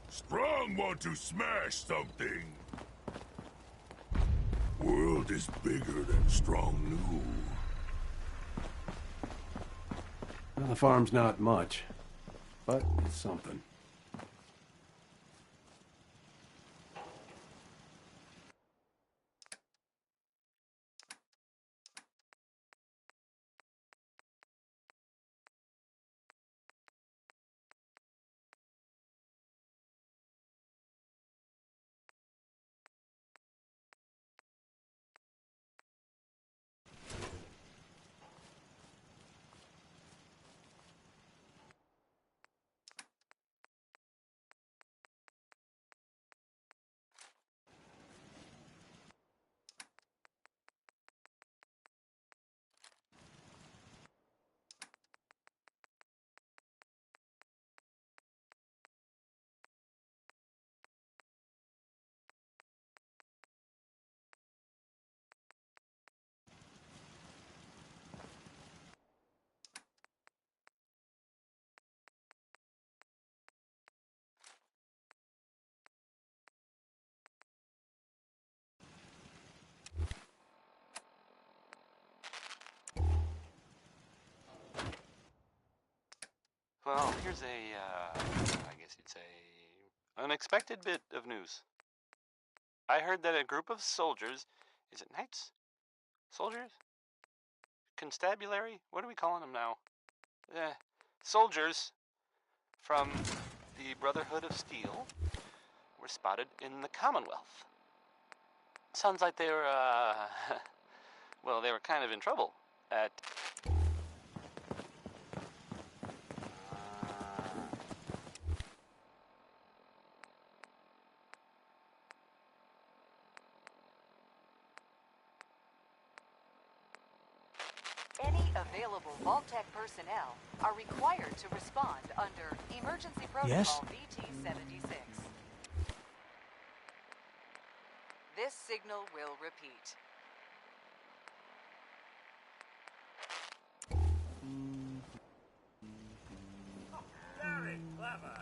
Strong want to smash something. World is bigger than Strong knew. Well, the farm's not much, but it's something. Well, here's I guess you'd say, unexpected bit of news. I heard that a group of soldiers, is it knights? Soldiers? Constabulary? What are we calling them now? Soldiers from the Brotherhood of Steel were spotted in the Commonwealth. Sounds like they were, well, they were kind of in trouble at... Any available Vault-Tec personnel are required to respond under Emergency Protocol Yes? VT-76. This signal will repeat. Very clever.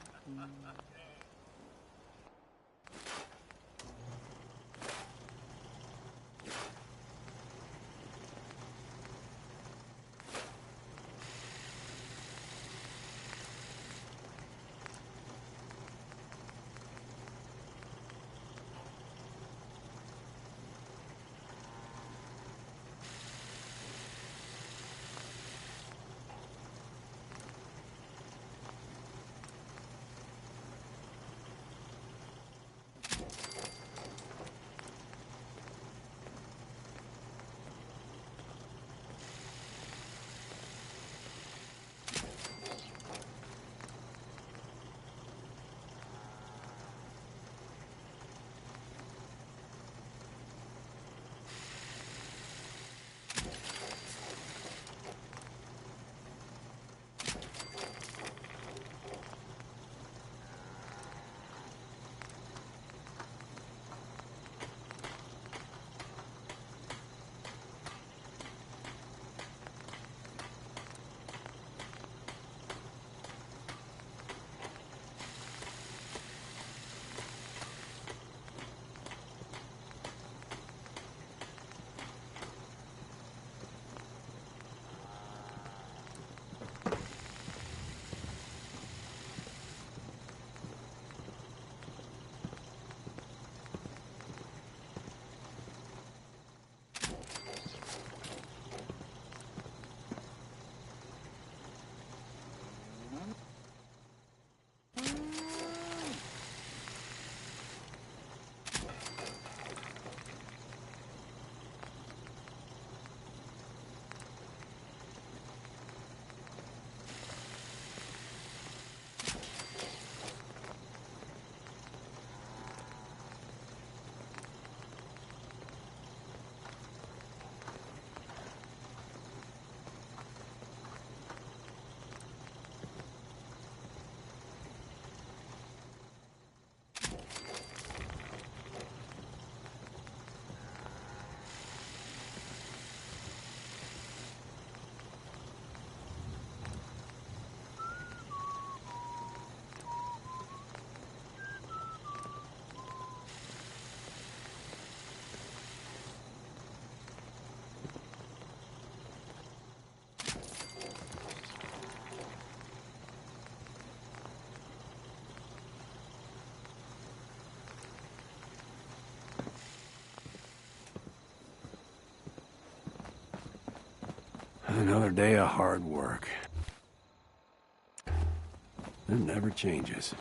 Another day of hard work. It never changes.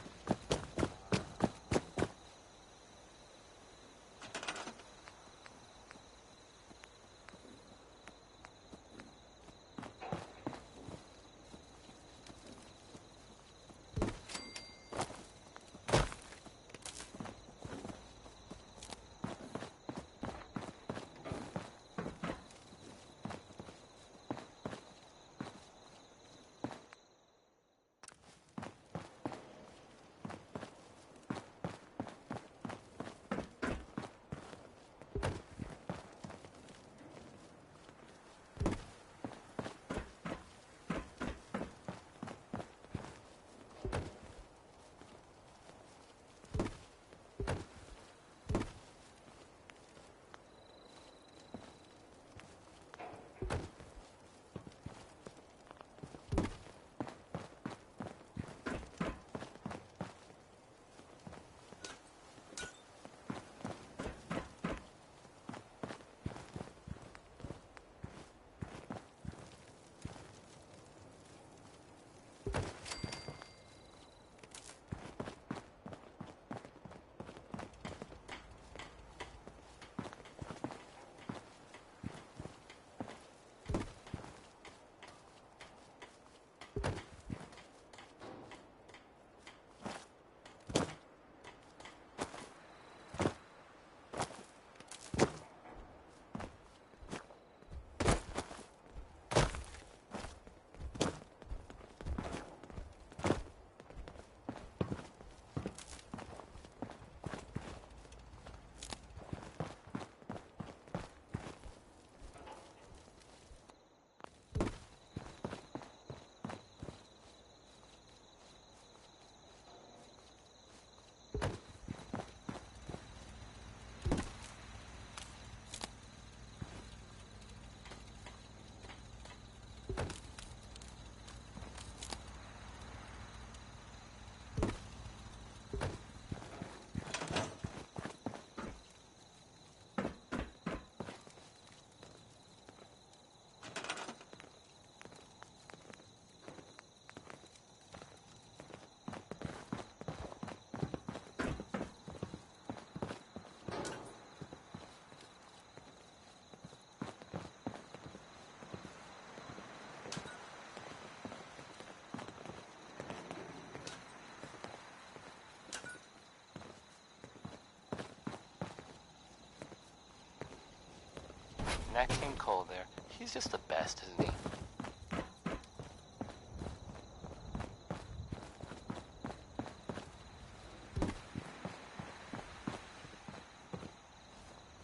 Nat King Cole there. He's just the best, isn't he?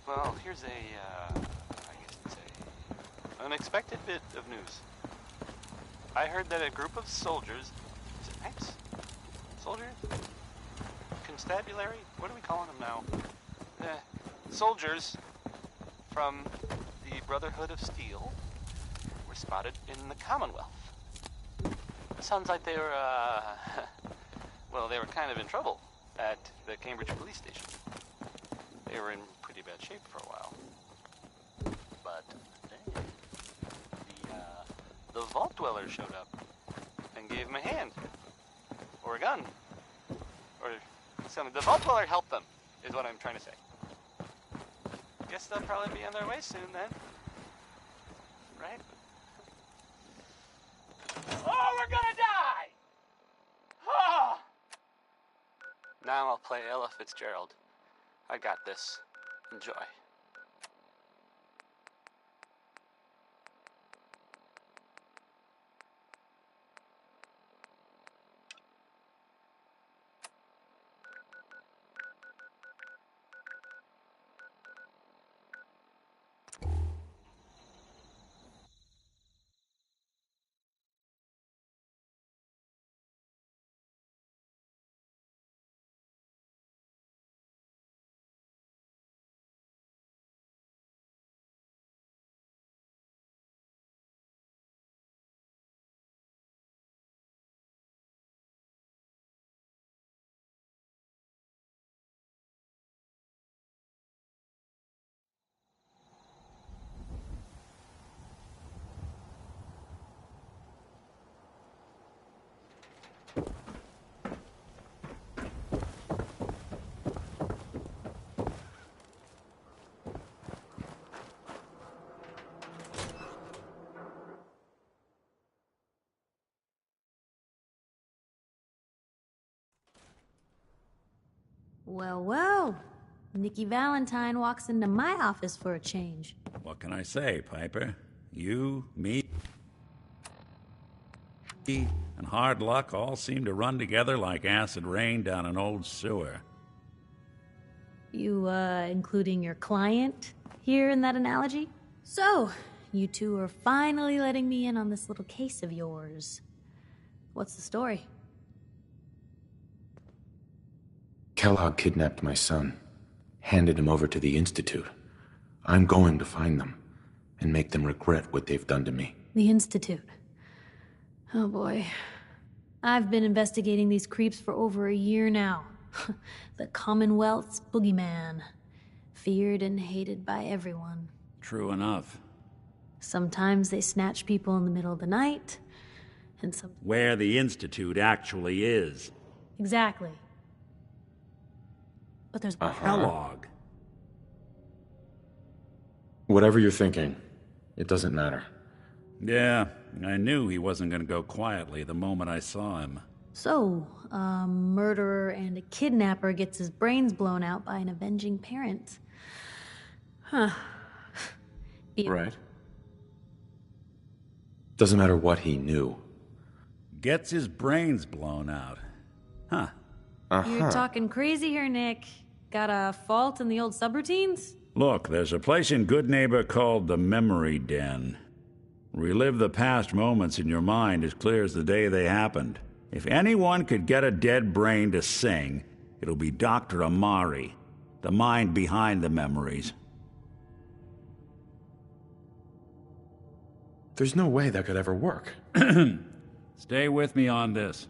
Well, here's I guess it's a unexpected bit of news. I heard that a group of soldiers, is it knights? Soldiers? Constabulary? What are we calling them now? Soldiers from the Brotherhood of Steel were spotted in the Commonwealth. Sounds like they were, well, they were kind of in trouble at the Cambridge police station. They were in pretty bad shape for a while. But then, the Vault Dweller showed up and gave them a hand. Or a gun. Or something. The Vault Dweller helped them, is what I'm trying to say. Guess they'll probably be on their way soon then. Right? Oh, we're gonna die! Oh! Now I'll play Ella Fitzgerald. I got this. Enjoy. Well, well. Nikki Valentine walks into my office for a change. What can I say, Piper? You, me, and hard luck all seem to run together like acid rain down an old sewer. You, including your client here in that analogy? So, you two are finally letting me in on this little case of yours. What's the story? Kellogg kidnapped my son, handed him over to the Institute. I'm going to find them and make them regret what they've done to me. The Institute. Oh boy. I've been investigating these creeps for over a year now. The Commonwealth's boogeyman. Feared and hated by everyone. True enough. Sometimes they snatch people in the middle of the night, and some... Where the Institute actually is. Exactly. But there's Kellogg. Whatever you're thinking, it doesn't matter. Yeah, I knew he wasn't going to go quietly the moment I saw him. So, a murderer and a kidnapper gets his brains blown out by an avenging parent. Huh. Right. Doesn't matter what he knew. Gets his brains blown out. Huh. You're talking crazy here, Nick. Got a fault in the old subroutines? Look, there's a place in Good Neighbor called the Memory Den. Relive the past moments in your mind as clear as the day they happened. If anyone could get a dead brain to sing, it'll be Dr. Amari, the mind behind the memories. There's no way that could ever work. Stay with me on this.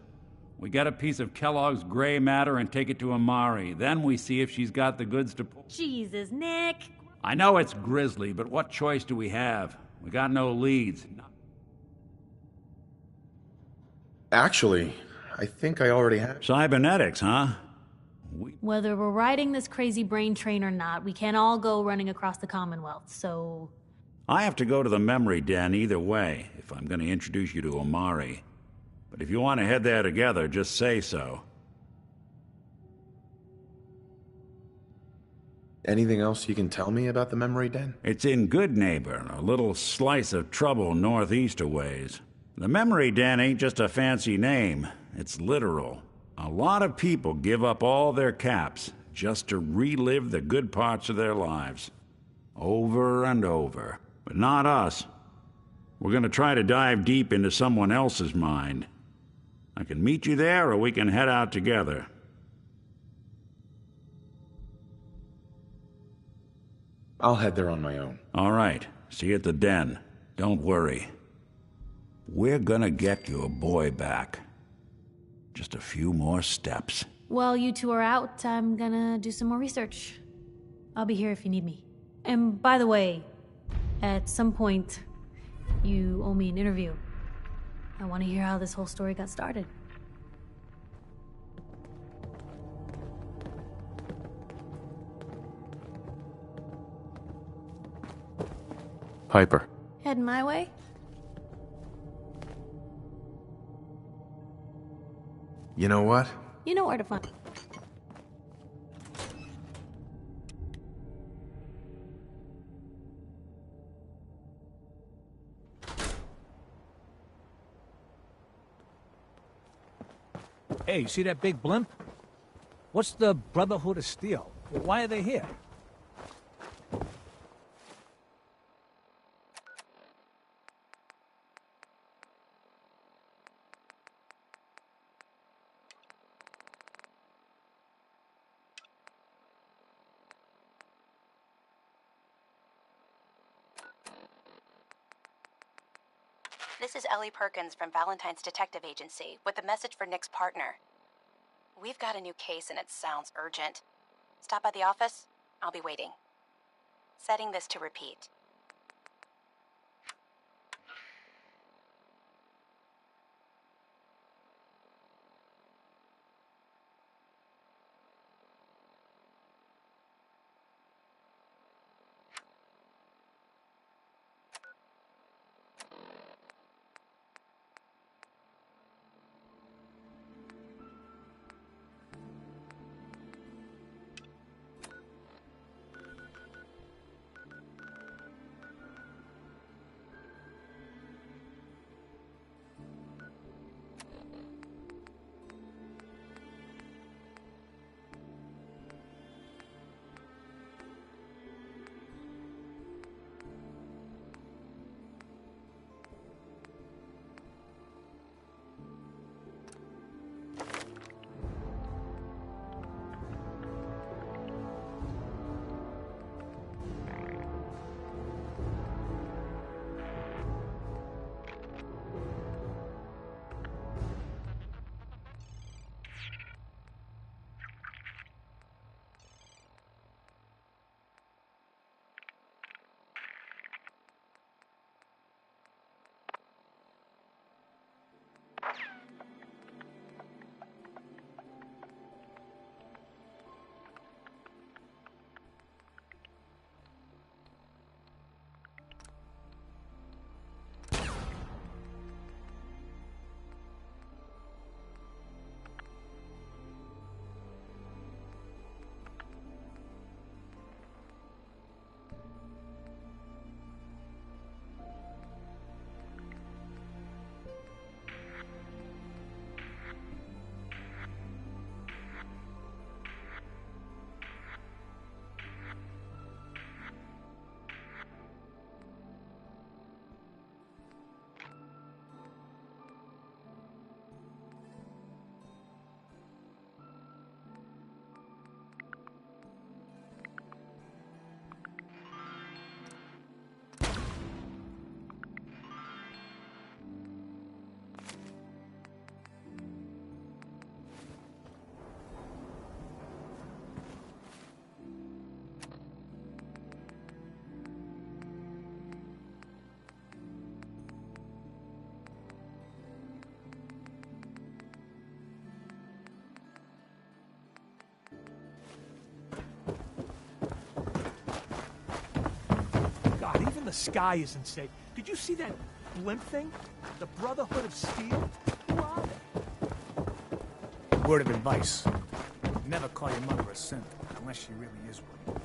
We get a piece of Kellogg's gray matter and take it to Amari. Then we see if she's got the goods to pull. Jesus, Nick! I know it's grisly, but what choice do we have? We got no leads. Actually, I think I already have. Cybernetics, huh? Whether we're riding this crazy brain train or not, we can't all go running across the Commonwealth, so... I have to go to the Memory Den either way, if I'm going to introduce you to Amari. But if you want to head there together, just say so. Anything else you can tell me about the Memory Den? It's in Good Neighbor, a little slice of trouble northeast a ways. The Memory Den ain't just a fancy name, it's literal. A lot of people give up all their caps just to relive the good parts of their lives. Over and over. But not us. We're gonna try to dive deep into someone else's mind. I can meet you there, or we can head out together. I'll head there on my own. All right. See you at the den. Don't worry. We're gonna get your boy back. Just a few more steps. While you two are out, I'm gonna do some more research. I'll be here if you need me. And by the way, at some point, you owe me an interview. I want to hear how this whole story got started. Piper. Heading my way? You know what? You know where to find. Hey, see that big blimp? What's the Brotherhood of Steel? Why are they here? This is Ellie Perkins from Valentine's Detective Agency with a message for Nick's partner. We've got a new case and it sounds urgent. Stop by the office. I'll be waiting. Setting this to repeat. the sky isn't safe. Did you see that blimp thing? The Brotherhood of Steel? Who are they? Word of advice. Never call your mother a simp, unless she really is one.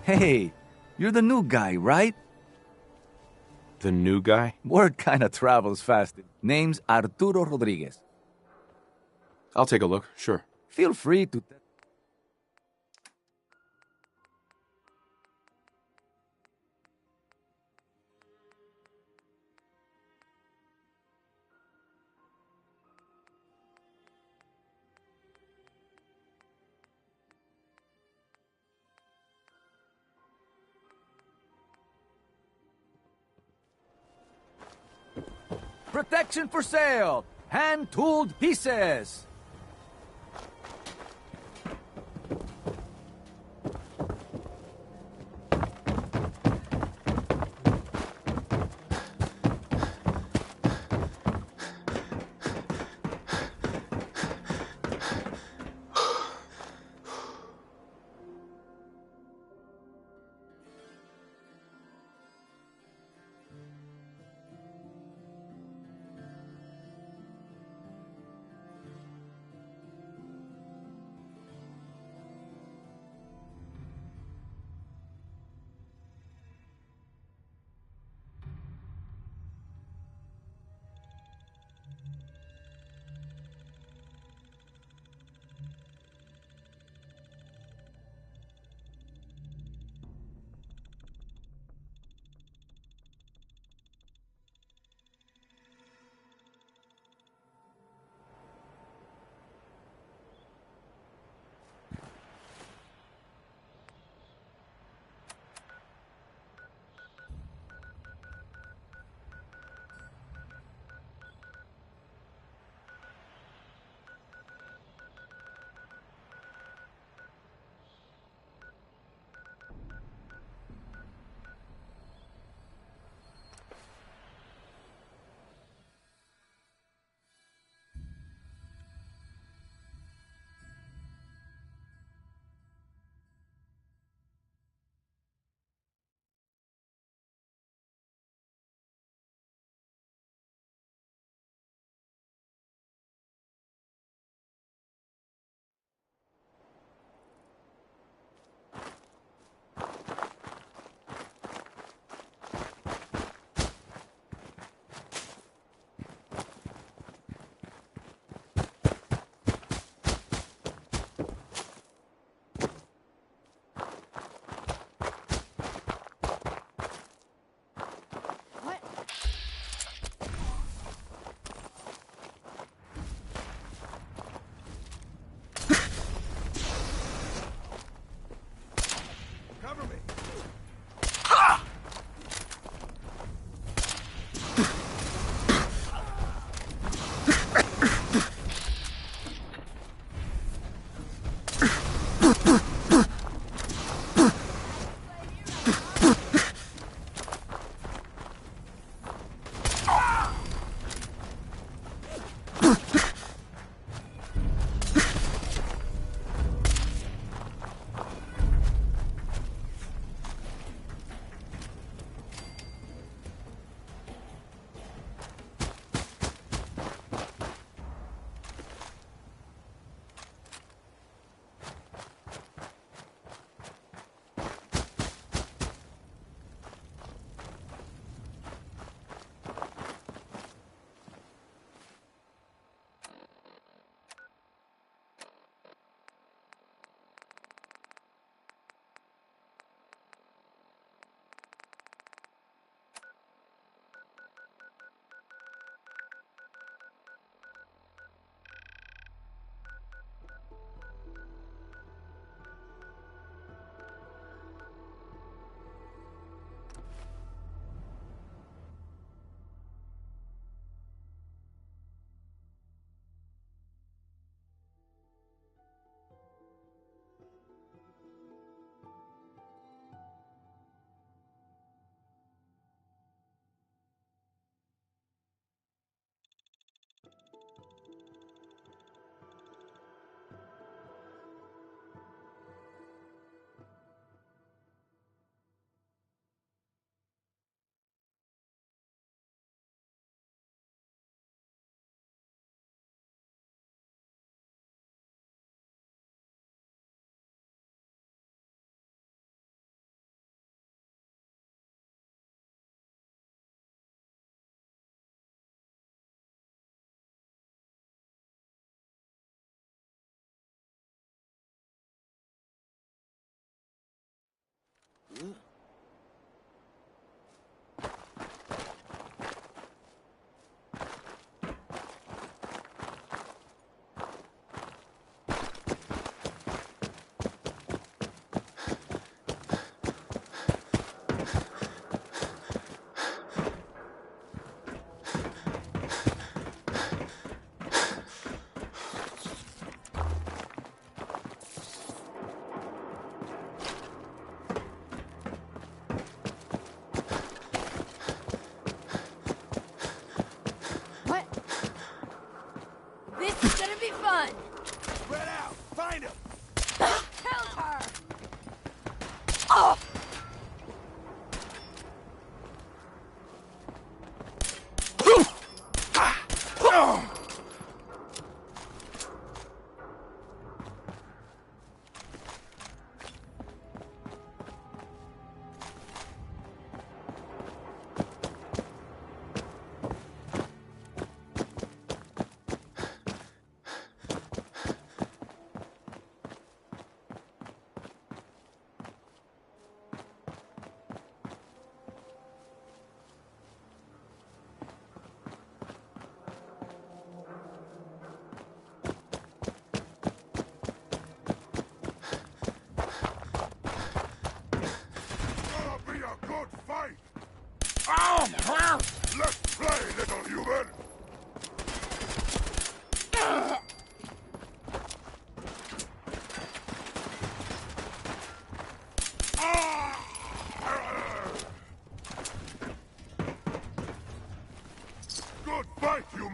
Hey, you're the new guy, right? The new guy? Word kinda travels fast. Name's Arturo Rodriguez. I'll take a look, sure. Feel free to... Protection for sale! Hand-tooled pieces!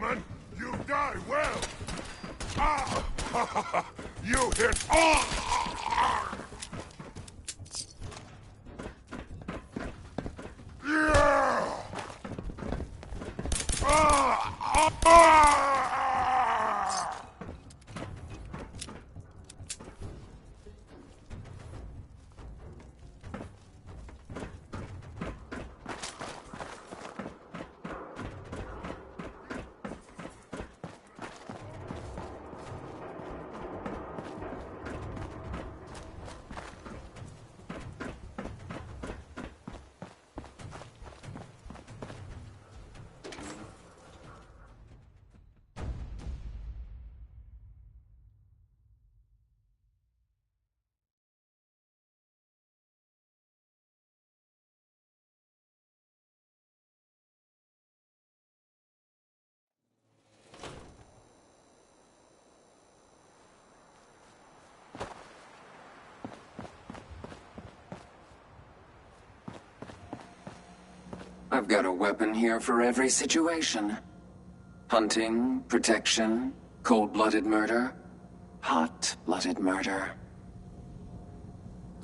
gentlemen. You die well. Ah! You hit. Ah! Yeah! Ah! Ah! I've got a weapon here for every situation. Hunting, protection, cold-blooded murder, hot-blooded murder.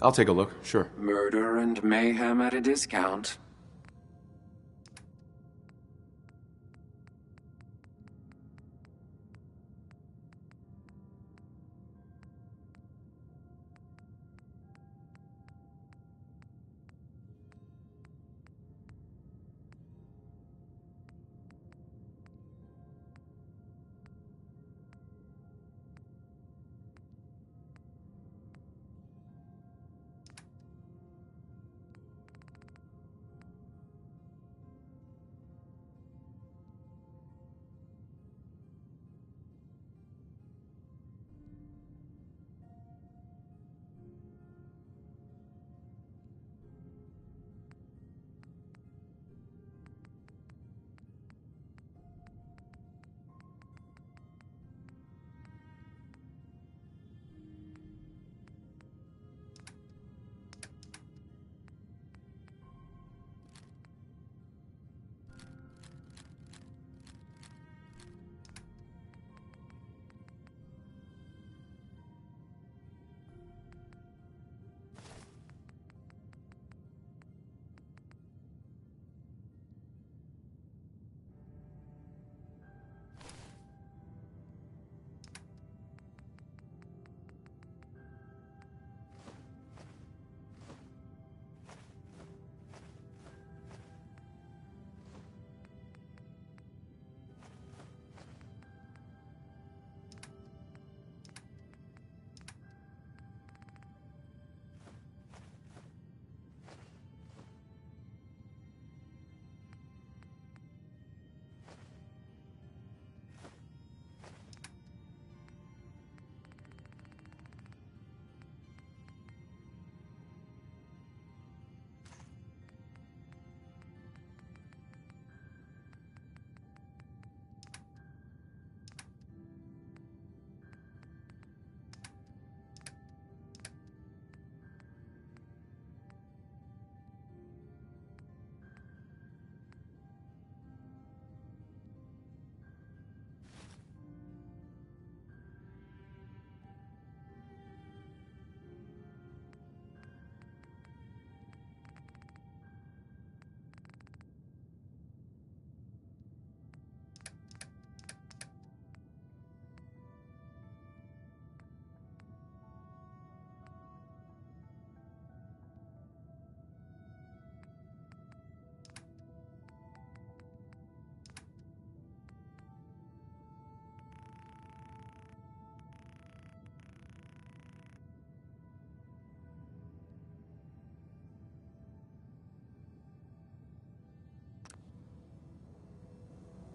I'll take a look, sure. Murder and mayhem at a discount.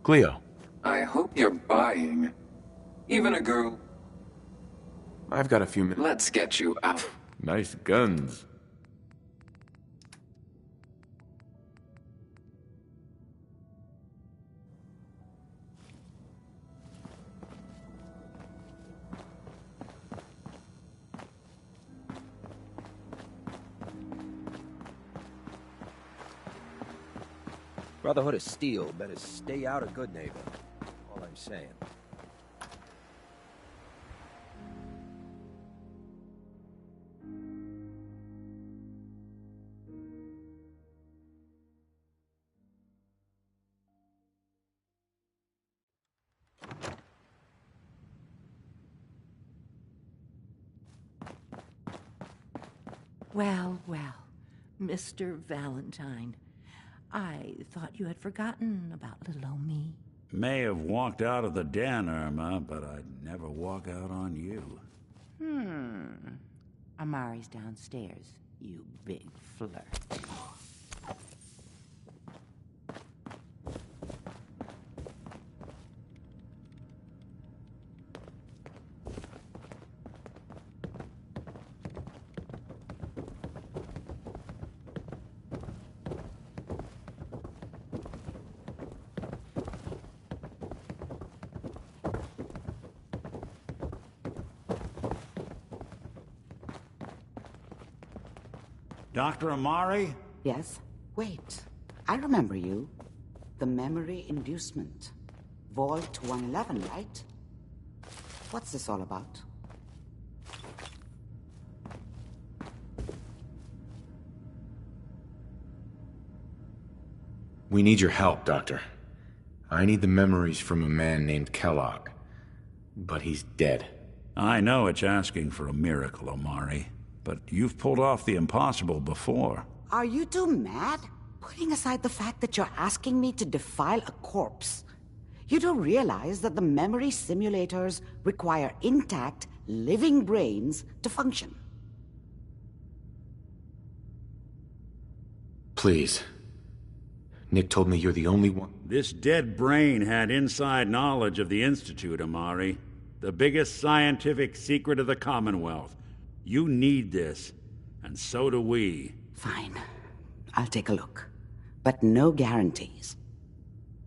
Cleo. I hope you're buying. Even a girl. I've got a few minutes. Let's get you out. Nice guns. Brotherhood of Steel better stay out of Good Neighbor. All saying. Well, well, Mr. Valentine. I thought you had forgotten about little old me. May have walked out of the den, Irma, but I'd never walk out on you. Amari's downstairs, you big flirt. Dr. Amari? Yes? Wait. I remember you. The memory inducement. Vault 111, right? What's this all about? We need your help, Doctor. I need the memories from a man named Kellogg. But he's dead. I know it's asking for a miracle, Amari. But you've pulled off the impossible before. Are you two mad? Putting aside the fact that you're asking me to defile a corpse, you do realize that the memory simulators require intact, living brains to function. Please. Nick told me you're the only one. This dead brain had inside knowledge of the Institute, Amari. The biggest scientific secret of the Commonwealth. You need this, and so do we. Fine. I'll take a look. But no guarantees.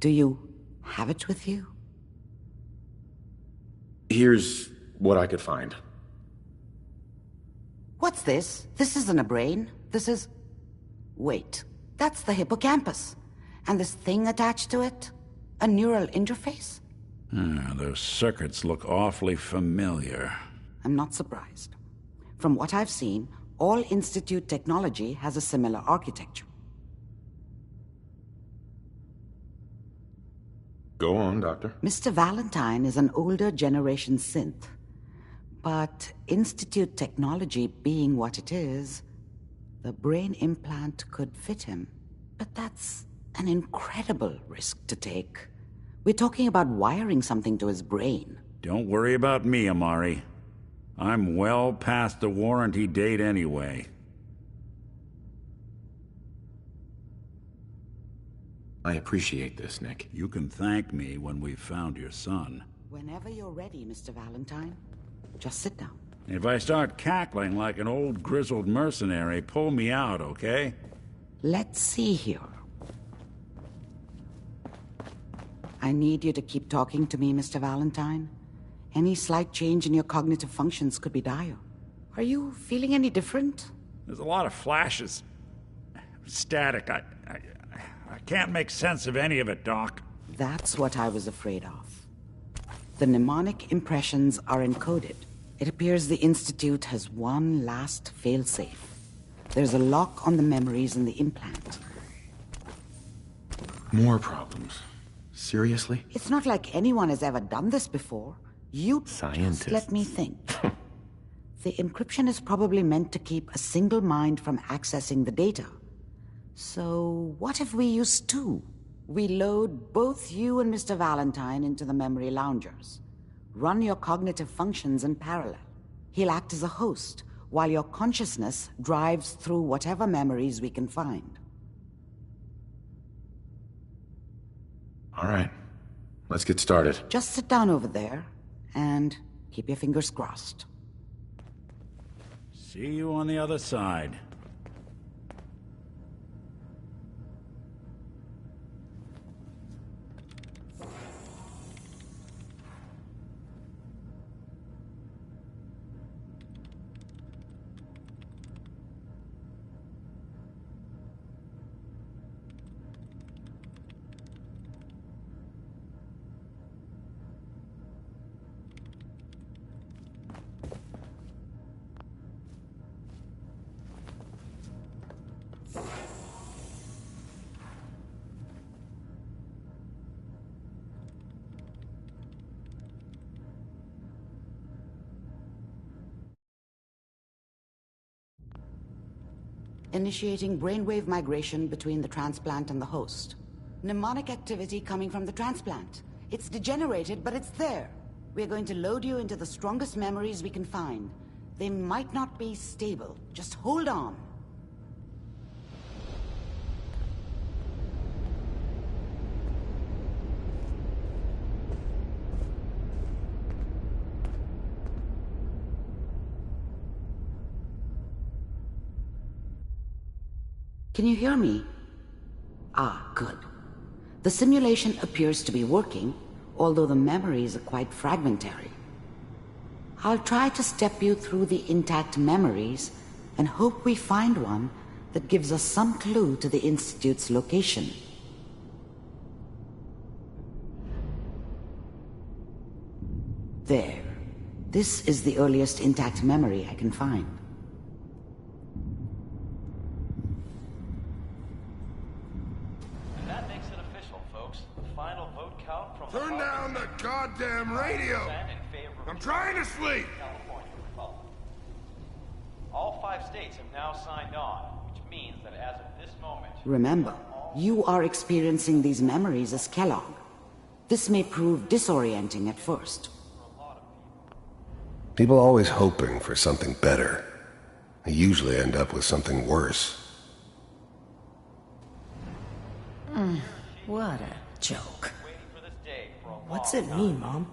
Do you have it with you? Here's what I could find. What's this? This isn't a brain. This is... Wait. That's the hippocampus. And this thing attached to it? A neural interface? Those circuits look awfully familiar. I'm not surprised. From what I've seen, all Institute technology has a similar architecture. Go on, Doctor. Mr. Valentine is an older generation synth. But Institute technology being what it is, the brain implant could fit him. But that's an incredible risk to take. We're talking about wiring something to his brain. Don't worry about me, Amari. I'm well past the warranty date anyway. I appreciate this, Nick. You can thank me when we've found your son. Whenever you're ready, Mr. Valentine, just sit down. If I start cackling like an old grizzled mercenary, pull me out, okay? Let's see here. I need you to keep talking to me, Mr. Valentine. Any slight change in your cognitive functions could be dire. Are you feeling any different? There's a lot of flashes. Static. I can't make sense of any of it, Doc. That's what I was afraid of. The mnemonic impressions are encoded. It appears the Institute has one last failsafe. There's a lock on the memories in the implant. More problems. Seriously? It's not like anyone has ever done this before. You Scientists. just let me think. The encryption is probably meant to keep a single mind from accessing the data. So what if we use two? We load both you and Mr. Valentine into the memory loungers. Run your cognitive functions in parallel. He'll act as a host, while your consciousness drives through whatever memories we can find. All right. Let's get started. Just sit down over there, and keep your fingers crossed. See you on the other side. initiating brainwave migration between the transplant and the host. Mnemonic activity coming from the transplant. It's degenerated, but it's there. We're going to load you into the strongest memories we can find. They might not be stable. Just hold on. Can you hear me? Ah, good. The simulation appears to be working, although the memories are quite fragmentary. I'll try to step you through the intact memories and hope we find one that gives us some clue to the Institute's location. There. This is the earliest intact memory I can find. And that makes it official, folks. The final vote count from Turn down the goddamn radio! I'm trying to sleep! All 5 states have now signed on, which means that as of this moment... Remember, you are experiencing these memories as Kellogg. This may prove disorienting at first. People are always hoping for something better. They usually end up with something worse. What a joke. What's it mean, Mom?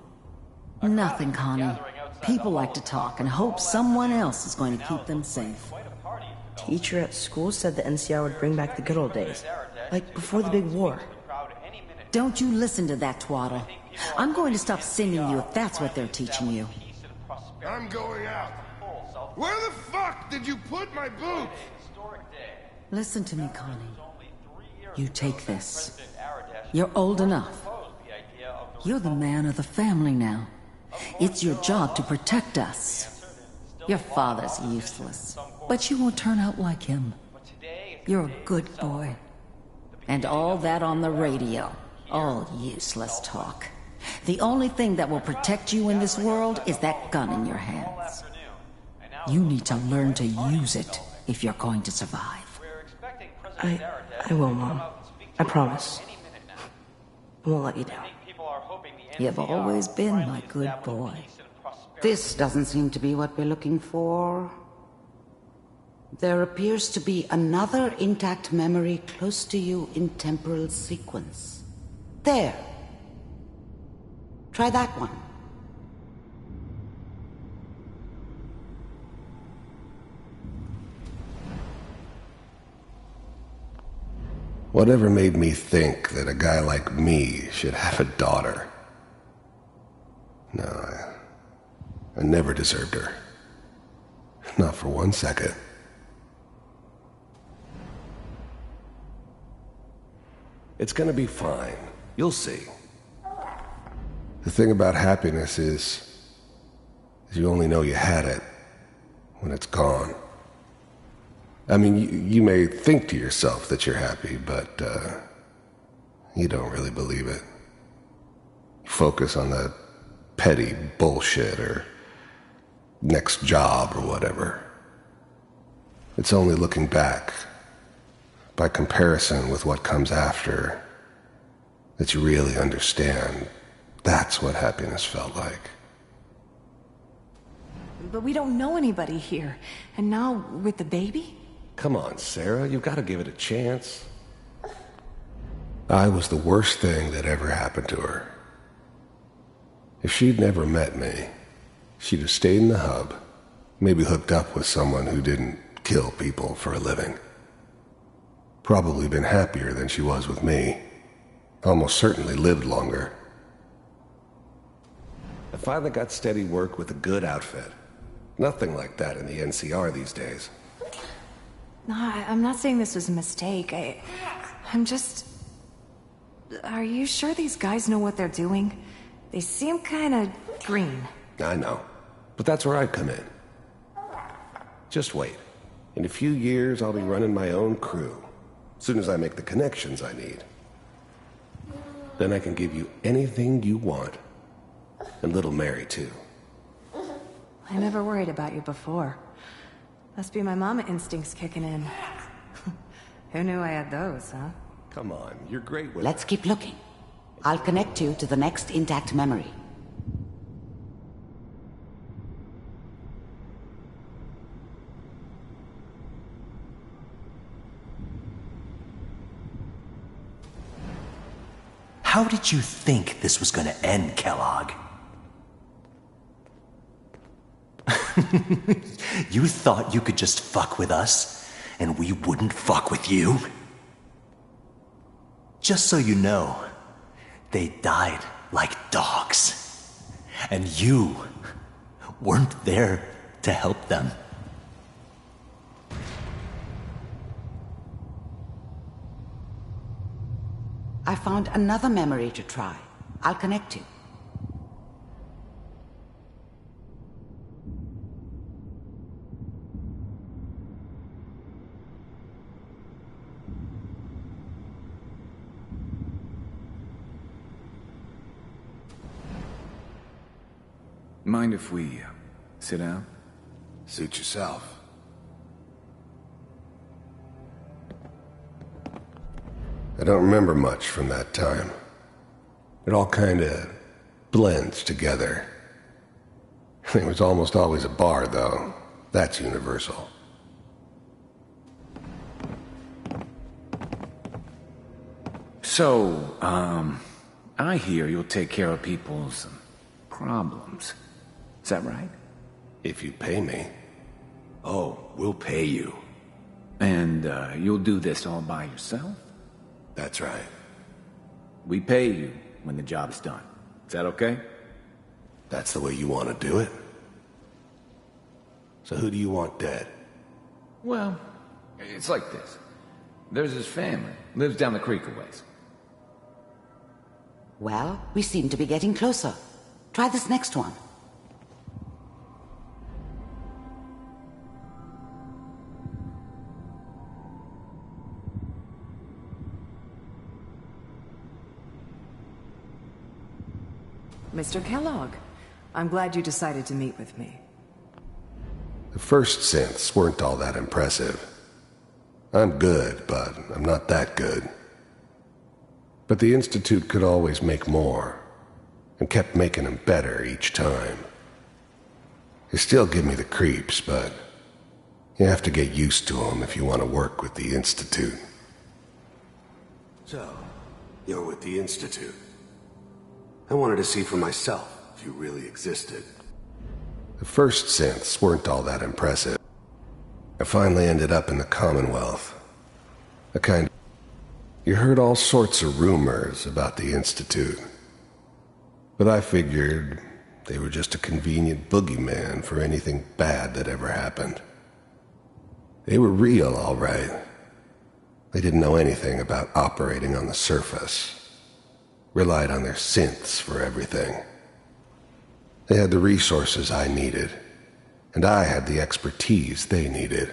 Nothing, Connie. People like to talk and hope someone else is going to keep them safe. Teacher at school said the NCR would bring back the good old days. Like before the big war. Don't you listen to that twaddle. I'm going to stop sending you if that's what they're teaching you. I'm going out. Where the fuck did you put my boots? Listen to me, Connie. You take this. You're old enough. You're the man of the family now. It's your job to protect us. Your father's useless, but you won't turn out like him. You're a good boy. And all that on the radio, all useless talk. The only thing that will protect you in this world is that gun in your hands. You need to learn to use it if you're going to survive. I will, Mom. I promise. I won't let you down. You've always been my good boy. This doesn't seem to be what we're looking for. There appears to be another intact memory close to you in temporal sequence. There. Try that one. Whatever made me think that a guy like me should have a daughter? No, I never deserved her. Not for 1 second. It's gonna be fine. You'll see. The thing about happiness is you only know you had it when it's gone. I mean, you may think to yourself that you're happy, but you don't really believe it. You focus on that petty bullshit or next job or whatever. It's only looking back, by comparison with what comes after, that you really understand that's what happiness felt like. But we don't know anybody here. And now, with the baby? Come on, Sarah, you've got to give it a chance. I was the worst thing that ever happened to her. If she'd never met me, she'd have stayed in the hub, maybe hooked up with someone who didn't kill people for a living. Probably been happier than she was with me. Almost certainly lived longer. I finally got steady work with a good outfit. Nothing like that in the NCR these days. No, I'm not saying this was a mistake. I'm just... Are you sure these guys know what they're doing? They seem kinda green. I know. But that's where I come in. Just wait. In a few years, I'll be running my own crew. As soon as I make the connections I need. Then I can give you anything you want. And little Mary, too. I never worried about you before. Must be my mama instincts kicking in. Who knew I had those, huh? Come on, you're great with Let's keep looking. I'll connect you to the next intact memory. How did you think this was gonna end, Kellogg? You thought you could just fuck with us, and we wouldn't fuck with you? Just so you know, they died like dogs. And you weren't there to help them. I found another memory to try. I'll connect you. Mind if we sit down? Suit yourself. I don't remember much from that time. It all kinda blends together. There was almost always a bar, though. That's universal. So, I hear you'll take care of people's problems. Is that right? If you pay me. Oh, we'll pay you. And, you'll do this all by yourself? That's right. We pay you when the job's done. Is that okay? That's the way you want to do it? So who do you want dead? Well, it's like this. There's his family. Lives down the creek a ways. Well, we seem to be getting closer. Try this next one. Mr. Kellogg, I'm glad you decided to meet with me. The first synths weren't all that impressive. I'm good, but I'm not that good. But the Institute could always make more, and kept making them better each time. They still give me the creeps, but you have to get used to them if you want to work with the Institute. So, you're with the Institute. I wanted to see for myself if you really existed. The first synths weren't all that impressive. I finally ended up in the Commonwealth. A kind of... You heard all sorts of rumors about the Institute. But I figured they were just a convenient boogeyman for anything bad that ever happened. They were real, all right. They didn't know anything about operating on the surface. Relied on their synths for everything. They had the resources I needed, and I had the expertise they needed.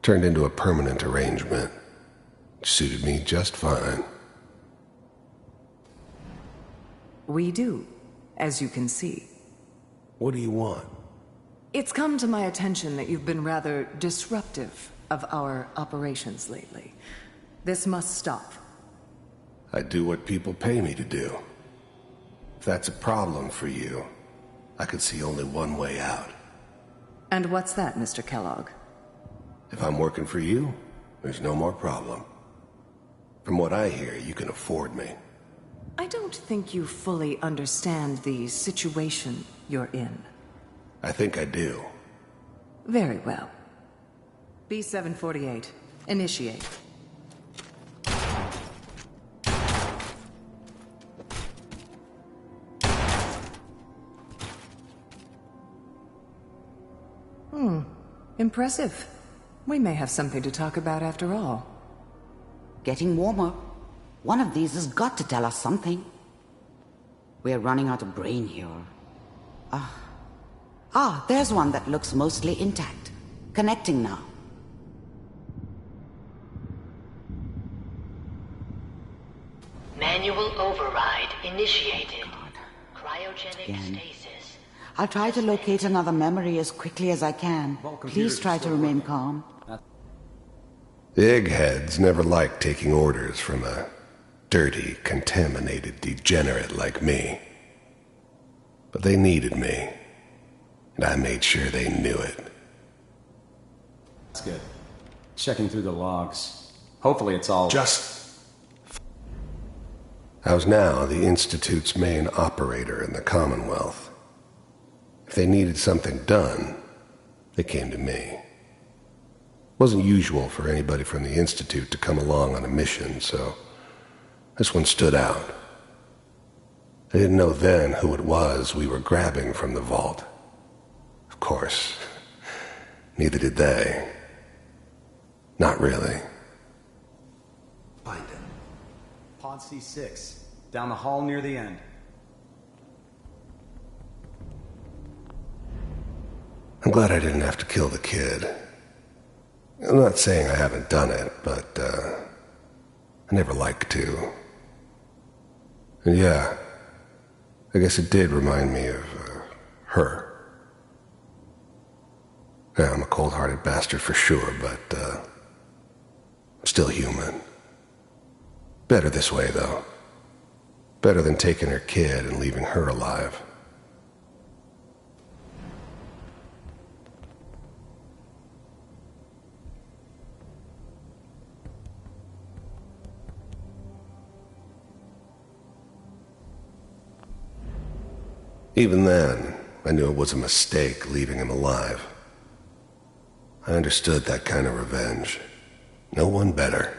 Turned into a permanent arrangement, which suited me just fine. We do, as you can see. What do you want? It's come to my attention that you've been rather disruptive of our operations lately. This must stop. I do what people pay me to do. If that's a problem for you, I could see only one way out. And what's that, Mr. Kellogg? If I'm working for you, there's no more problem. From what I hear, you can afford me. I don't think you fully understand the situation you're in. I think I do. Very well. B-748, initiate. Impressive. We may have something to talk about after all. Getting warmer. One of these has got to tell us something. We're running out of brain here. There's one that looks mostly intact. Connecting now. Manual override initiated. Cryogenic stasis. I'll try to locate another memory as quickly as I can. Please try to remain calm. The eggheads never liked taking orders from a dirty, contaminated degenerate like me. But they needed me, and I made sure they knew it. That's good. Checking through the logs. Hopefully it's all... I was now the Institute's main operator in the Commonwealth. If they needed something done, they came to me. Wasn't usual for anybody from the Institute to come along on a mission, so this one stood out. I didn't know then who it was we were grabbing from the vault. Of course, neither did they. Not really. Find it. Pod C6. Down the hall near the end. I'm glad I didn't have to kill the kid. I'm not saying I haven't done it, but, I never like to. And yeah, I guess it did remind me of, her. Yeah, I'm a cold-hearted bastard for sure, but, I'm still human. Better this way, though. Better than taking her kid and leaving her alive. Even then, I knew it was a mistake leaving him alive. I understood that kind of revenge. No one better.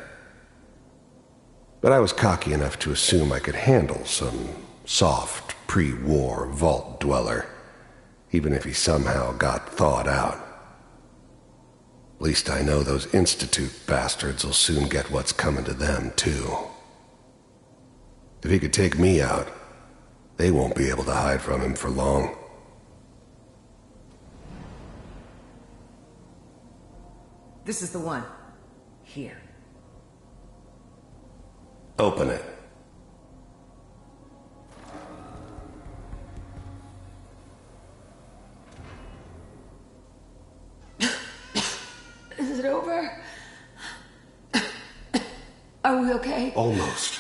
But I was cocky enough to assume I could handle some soft, pre-war vault dweller, even if he somehow got thawed out. At least I know those Institute bastards will soon get what's coming to them, too. If he could take me out, they won't be able to hide from him for long. This is the one. Here. Open it. Is it over? Are we okay? Almost.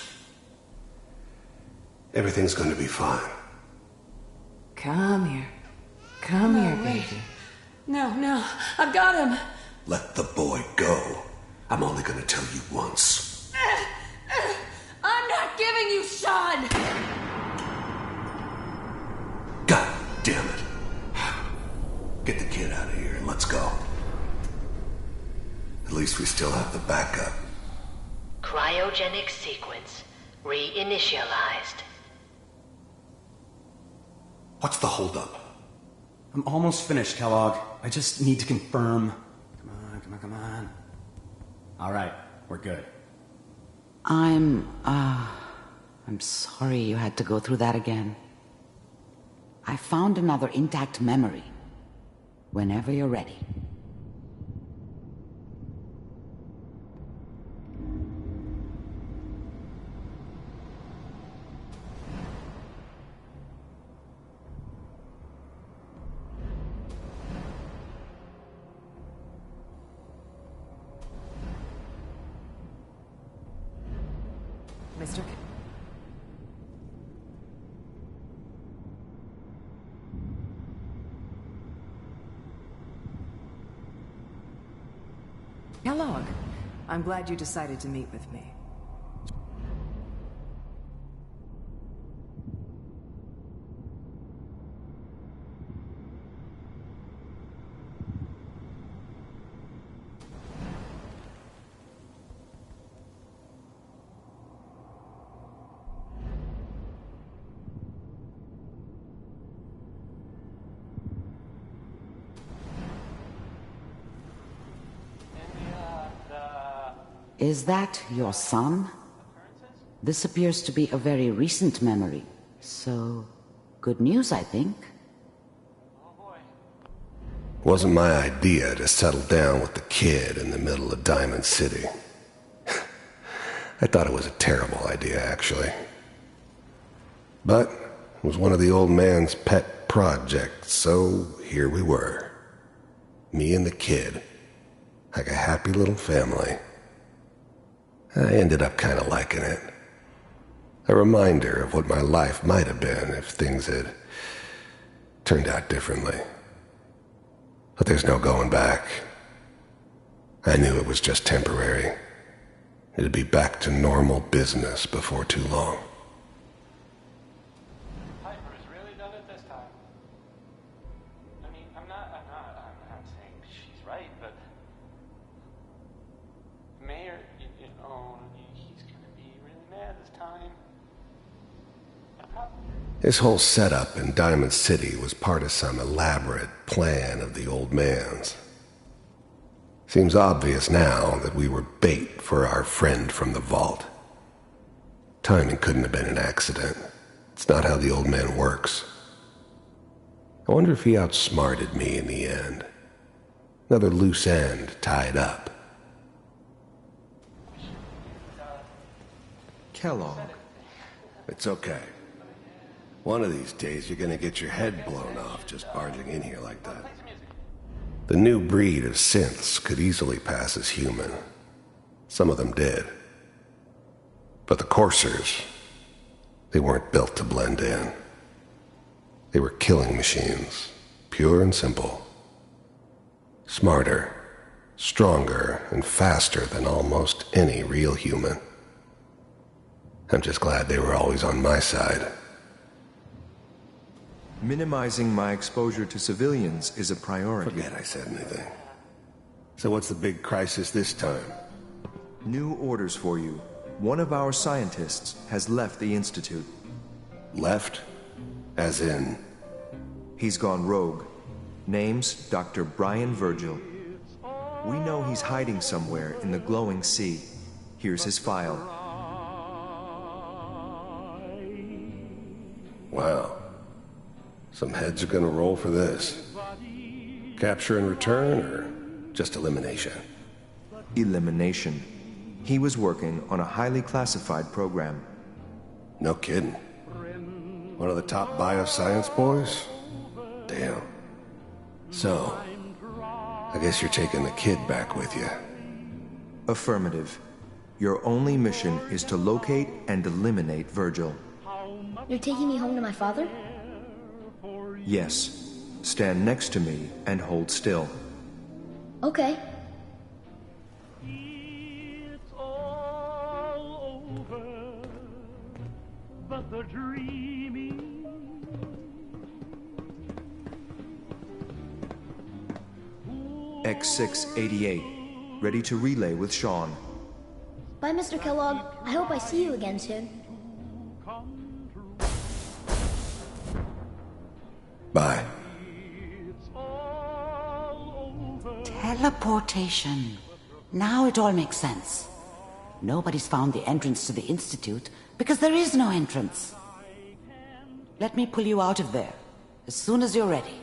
Everything's gonna be fine. Come here. Come here, wait. baby. No, I've got him. Let the boy go. I'm only gonna tell you once. I'm not giving you Sean! God damn it. Get the kid out of here and let's go. At least we still have the backup. Cryogenic sequence reinitialized. What's the holdup? I'm almost finished, Kellogg. I just need to confirm. Come on. All right, we're good. I'm sorry you had to go through that again. I found another intact memory. Whenever you're ready. Mr. Kellogg, I'm glad you decided to meet with me. Is that your son? This appears to be a very recent memory. So, good news, I think. Wasn't my idea to settle down with the kid in the middle of Diamond City. I thought it was a terrible idea, actually. But it was one of the old man's pet projects, so here we were. Me and the kid. Like a happy little family. I ended up kind of liking it. A reminder of what my life might have been if things had turned out differently. But there's no going back. I knew it was just temporary. It'd be back to normal business before too long. Piper has really done it this time. I mean, I'm not saying she's right, but Mayor, you know, he's gonna be really mad this time. This whole setup in Diamond City was part of some elaborate plan of the old man's. Seems obvious now that we were bait for our friend from the vault. Timing couldn't have been an accident. It's not how the old man works. I wonder if he outsmarted me in the end. Another loose end tied up. Kellogg. It's okay. One of these days you're gonna get your head blown off just barging in here like that. The new breed of synths could easily pass as human. Some of them did. But the coursers, they weren't built to blend in. They were killing machines, pure and simple. Smarter, stronger, and faster than almost any real human. I'm just glad they were always on my side. Minimizing my exposure to civilians is a priority. Forget I said anything. So what's the big crisis this time? New orders for you. One of our scientists has left the Institute. Left? As in? He's gone rogue. Name's Dr. Brian Virgil. We know he's hiding somewhere in the glowing sea. Here's his file. Wow. Some heads are gonna roll for this. Capture and return, or just elimination? Elimination. He was working on a highly classified program. No kidding. One of the top bioscience boys? Damn. So, I guess you're taking the kid back with you. Affirmative. Your only mission is to locate and eliminate Virgil. You're taking me home to my father? Yes. Stand next to me and hold still. Okay. It's all over, but the dreaming. X688. Ready to relay with Sean. Bye, Mr. Kellogg. I hope I see you again soon. Bye. Teleportation. Now it all makes sense. Nobody's found the entrance to the Institute because there is no entrance. Let me pull you out of there as soon as you're ready.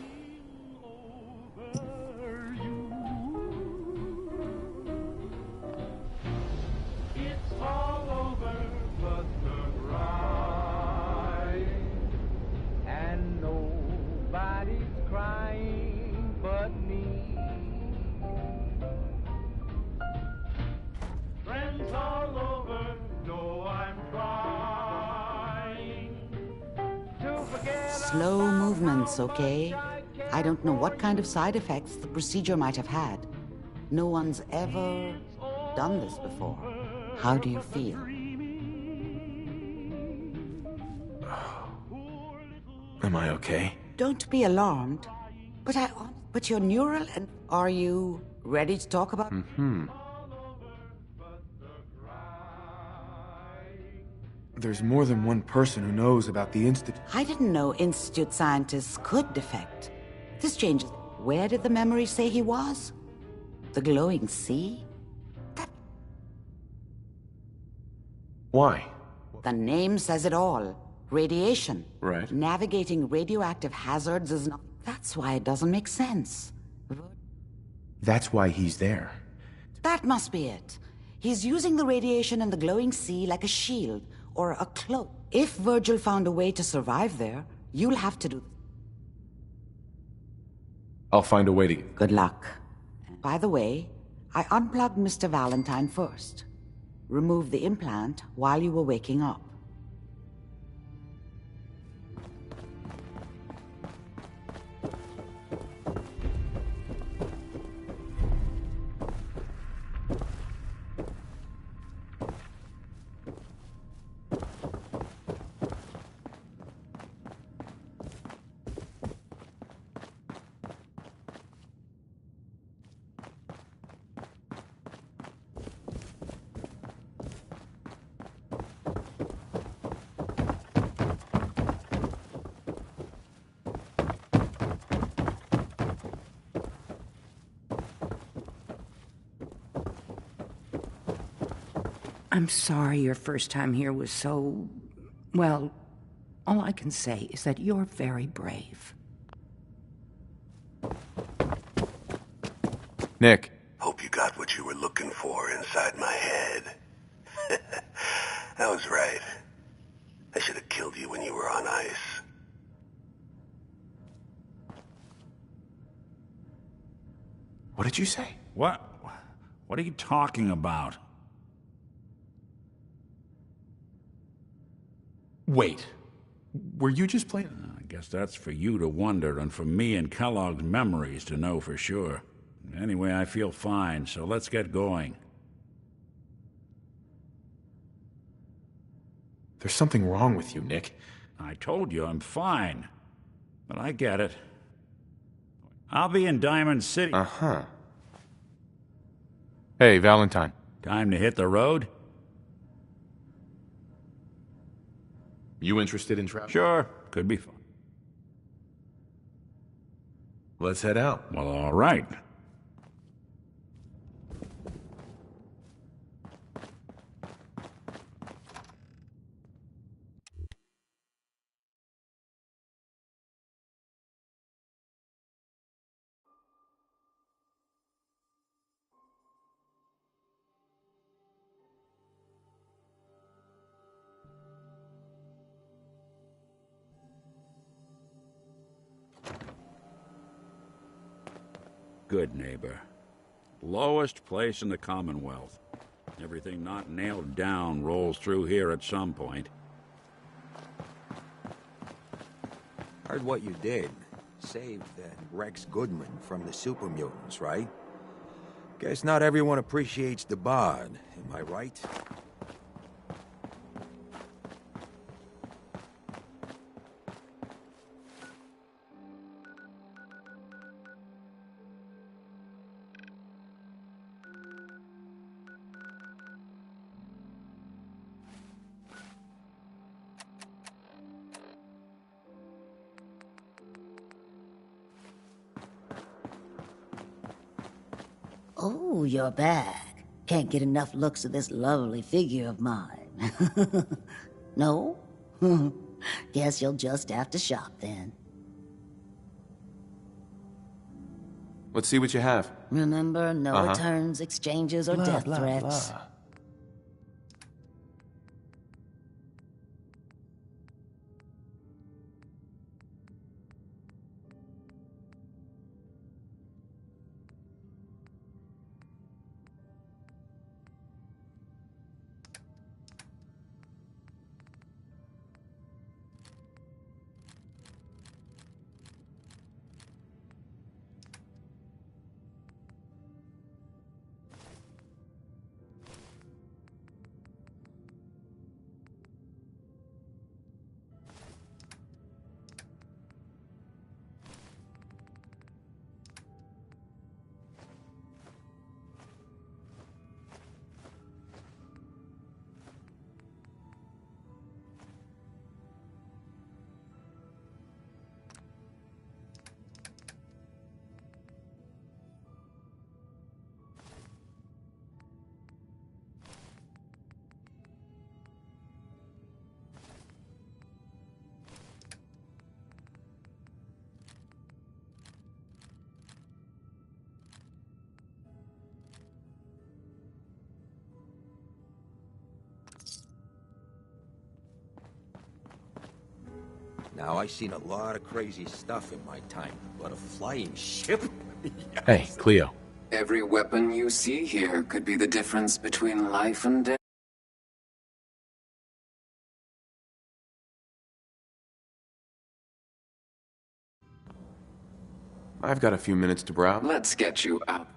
Slow movements, okay? I don't know what kind of side effects the procedure might have had. No one's ever done this before. How do you feel? Am I okay? Don't be alarmed. But you're neural and are you ready to talk about? There's more than one person who knows about the Institute. I didn't know Institute scientists could defect. This changes. Where did the memory say he was? The glowing sea? Why? The name says it all. Radiation. Right. Navigating radioactive hazards is not... That's why it doesn't make sense. That's why he's there. That must be it. He's using the radiation in the glowing sea like a shield or a cloak. If Virgil found a way to survive there, you'll have to do... I'll find a way to... Good luck. By the way, I unplugged Mr. Valentine first. removed the implant while you were waking up. I'm sorry your first time here was so... Well, all I can say is that you're very brave. Nick. Hope you got what you were looking for inside my head. I was right. I should have killed you when you were on ice. What did you say? What? What are you talking about? Wait. Were you just playing? I guess that's for you to wonder, and for me and Kellogg's memories to know for sure. Anyway, I feel fine, so let's get going. There's something wrong with you, Nick. I told you I'm fine. But I get it. I'll be in Diamond City. Uh-huh. Hey, Valentine. Time to hit the road? You interested in travel? Sure, could be fun. Let's head out. Well, all right. Good neighbor. Lowest place in the Commonwealth. Everything not nailed down rolls through here at some point. Heard what you did. Saved Rex Goodman from the super mutants, right? Guess not everyone appreciates the bod, am I right? Oh, you're back. Can't get enough looks at this lovely figure of mine. No? Guess you'll just have to shop then. Let's see what you have. Remember, no returns, exchanges, or death threats. Blah. Now, I've seen a lot of crazy stuff in my time, but a flying ship? Hey, Cleo. Every weapon you see here could be the difference between life and death. I've got a few minutes to browse. Let's get you out.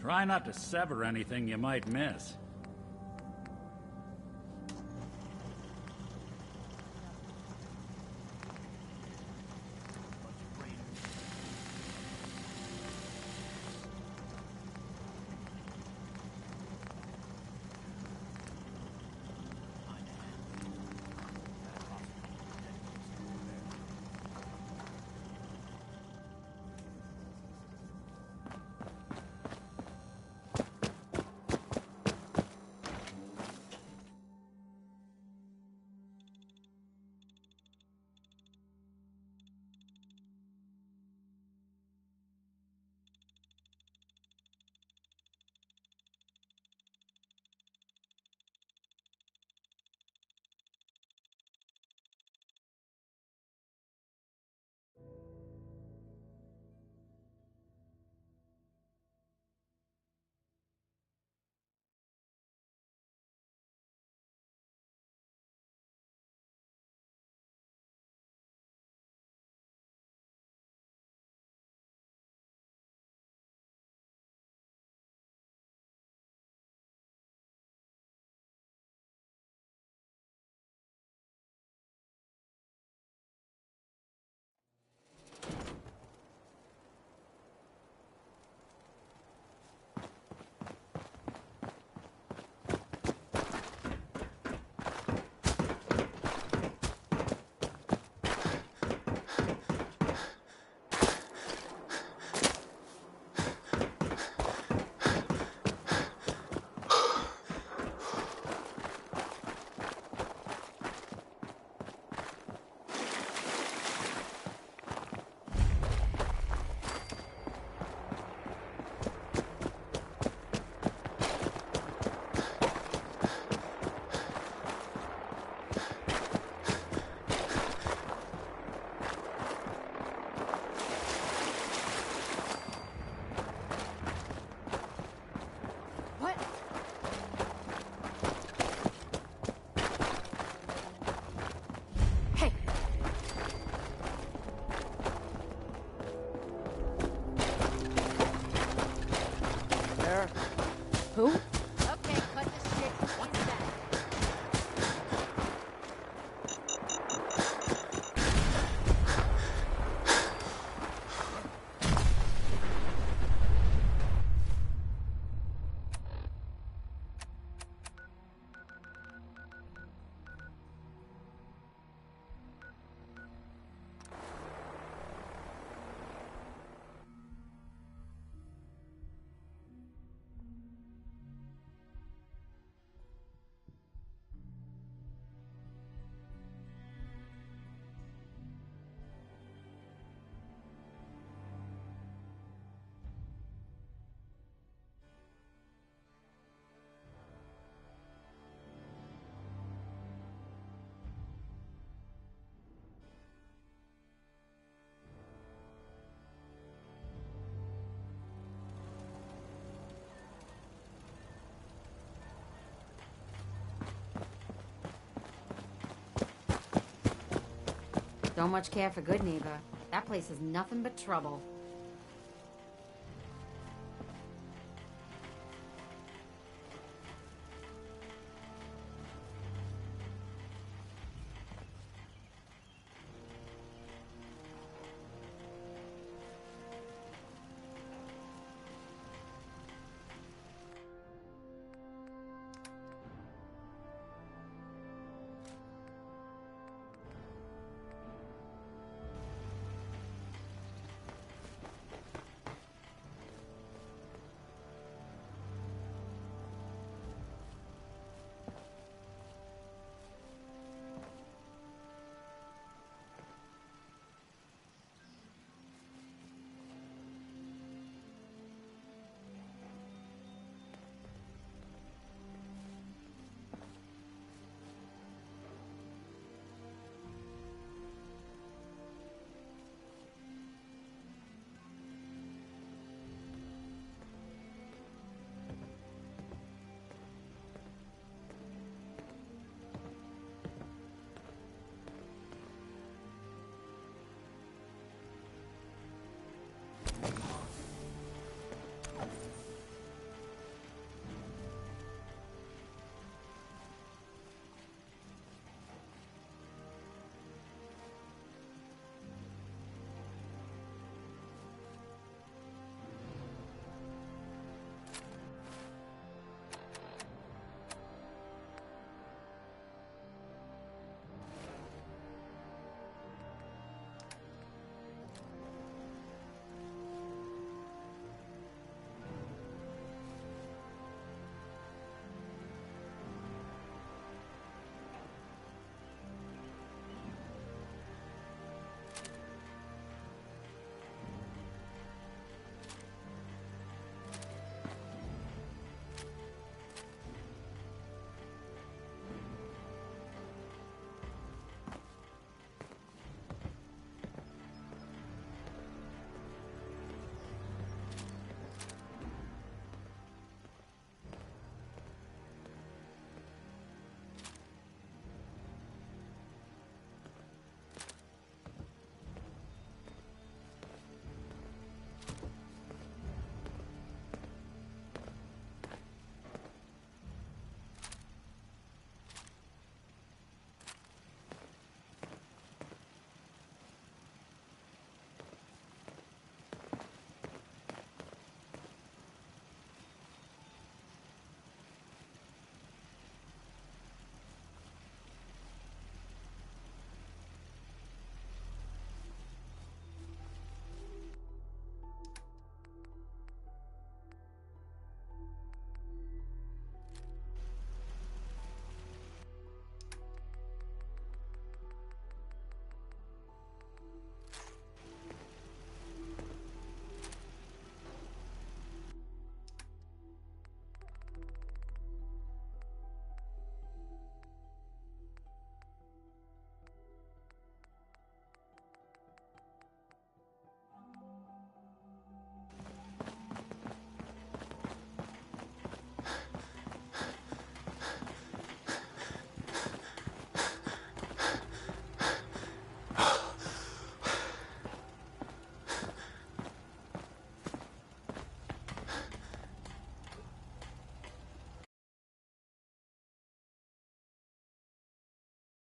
Try not to sever anything you might miss. Who? Okay, cut this shit. He's back. Don't much care for good neighbor. That place is nothing but trouble.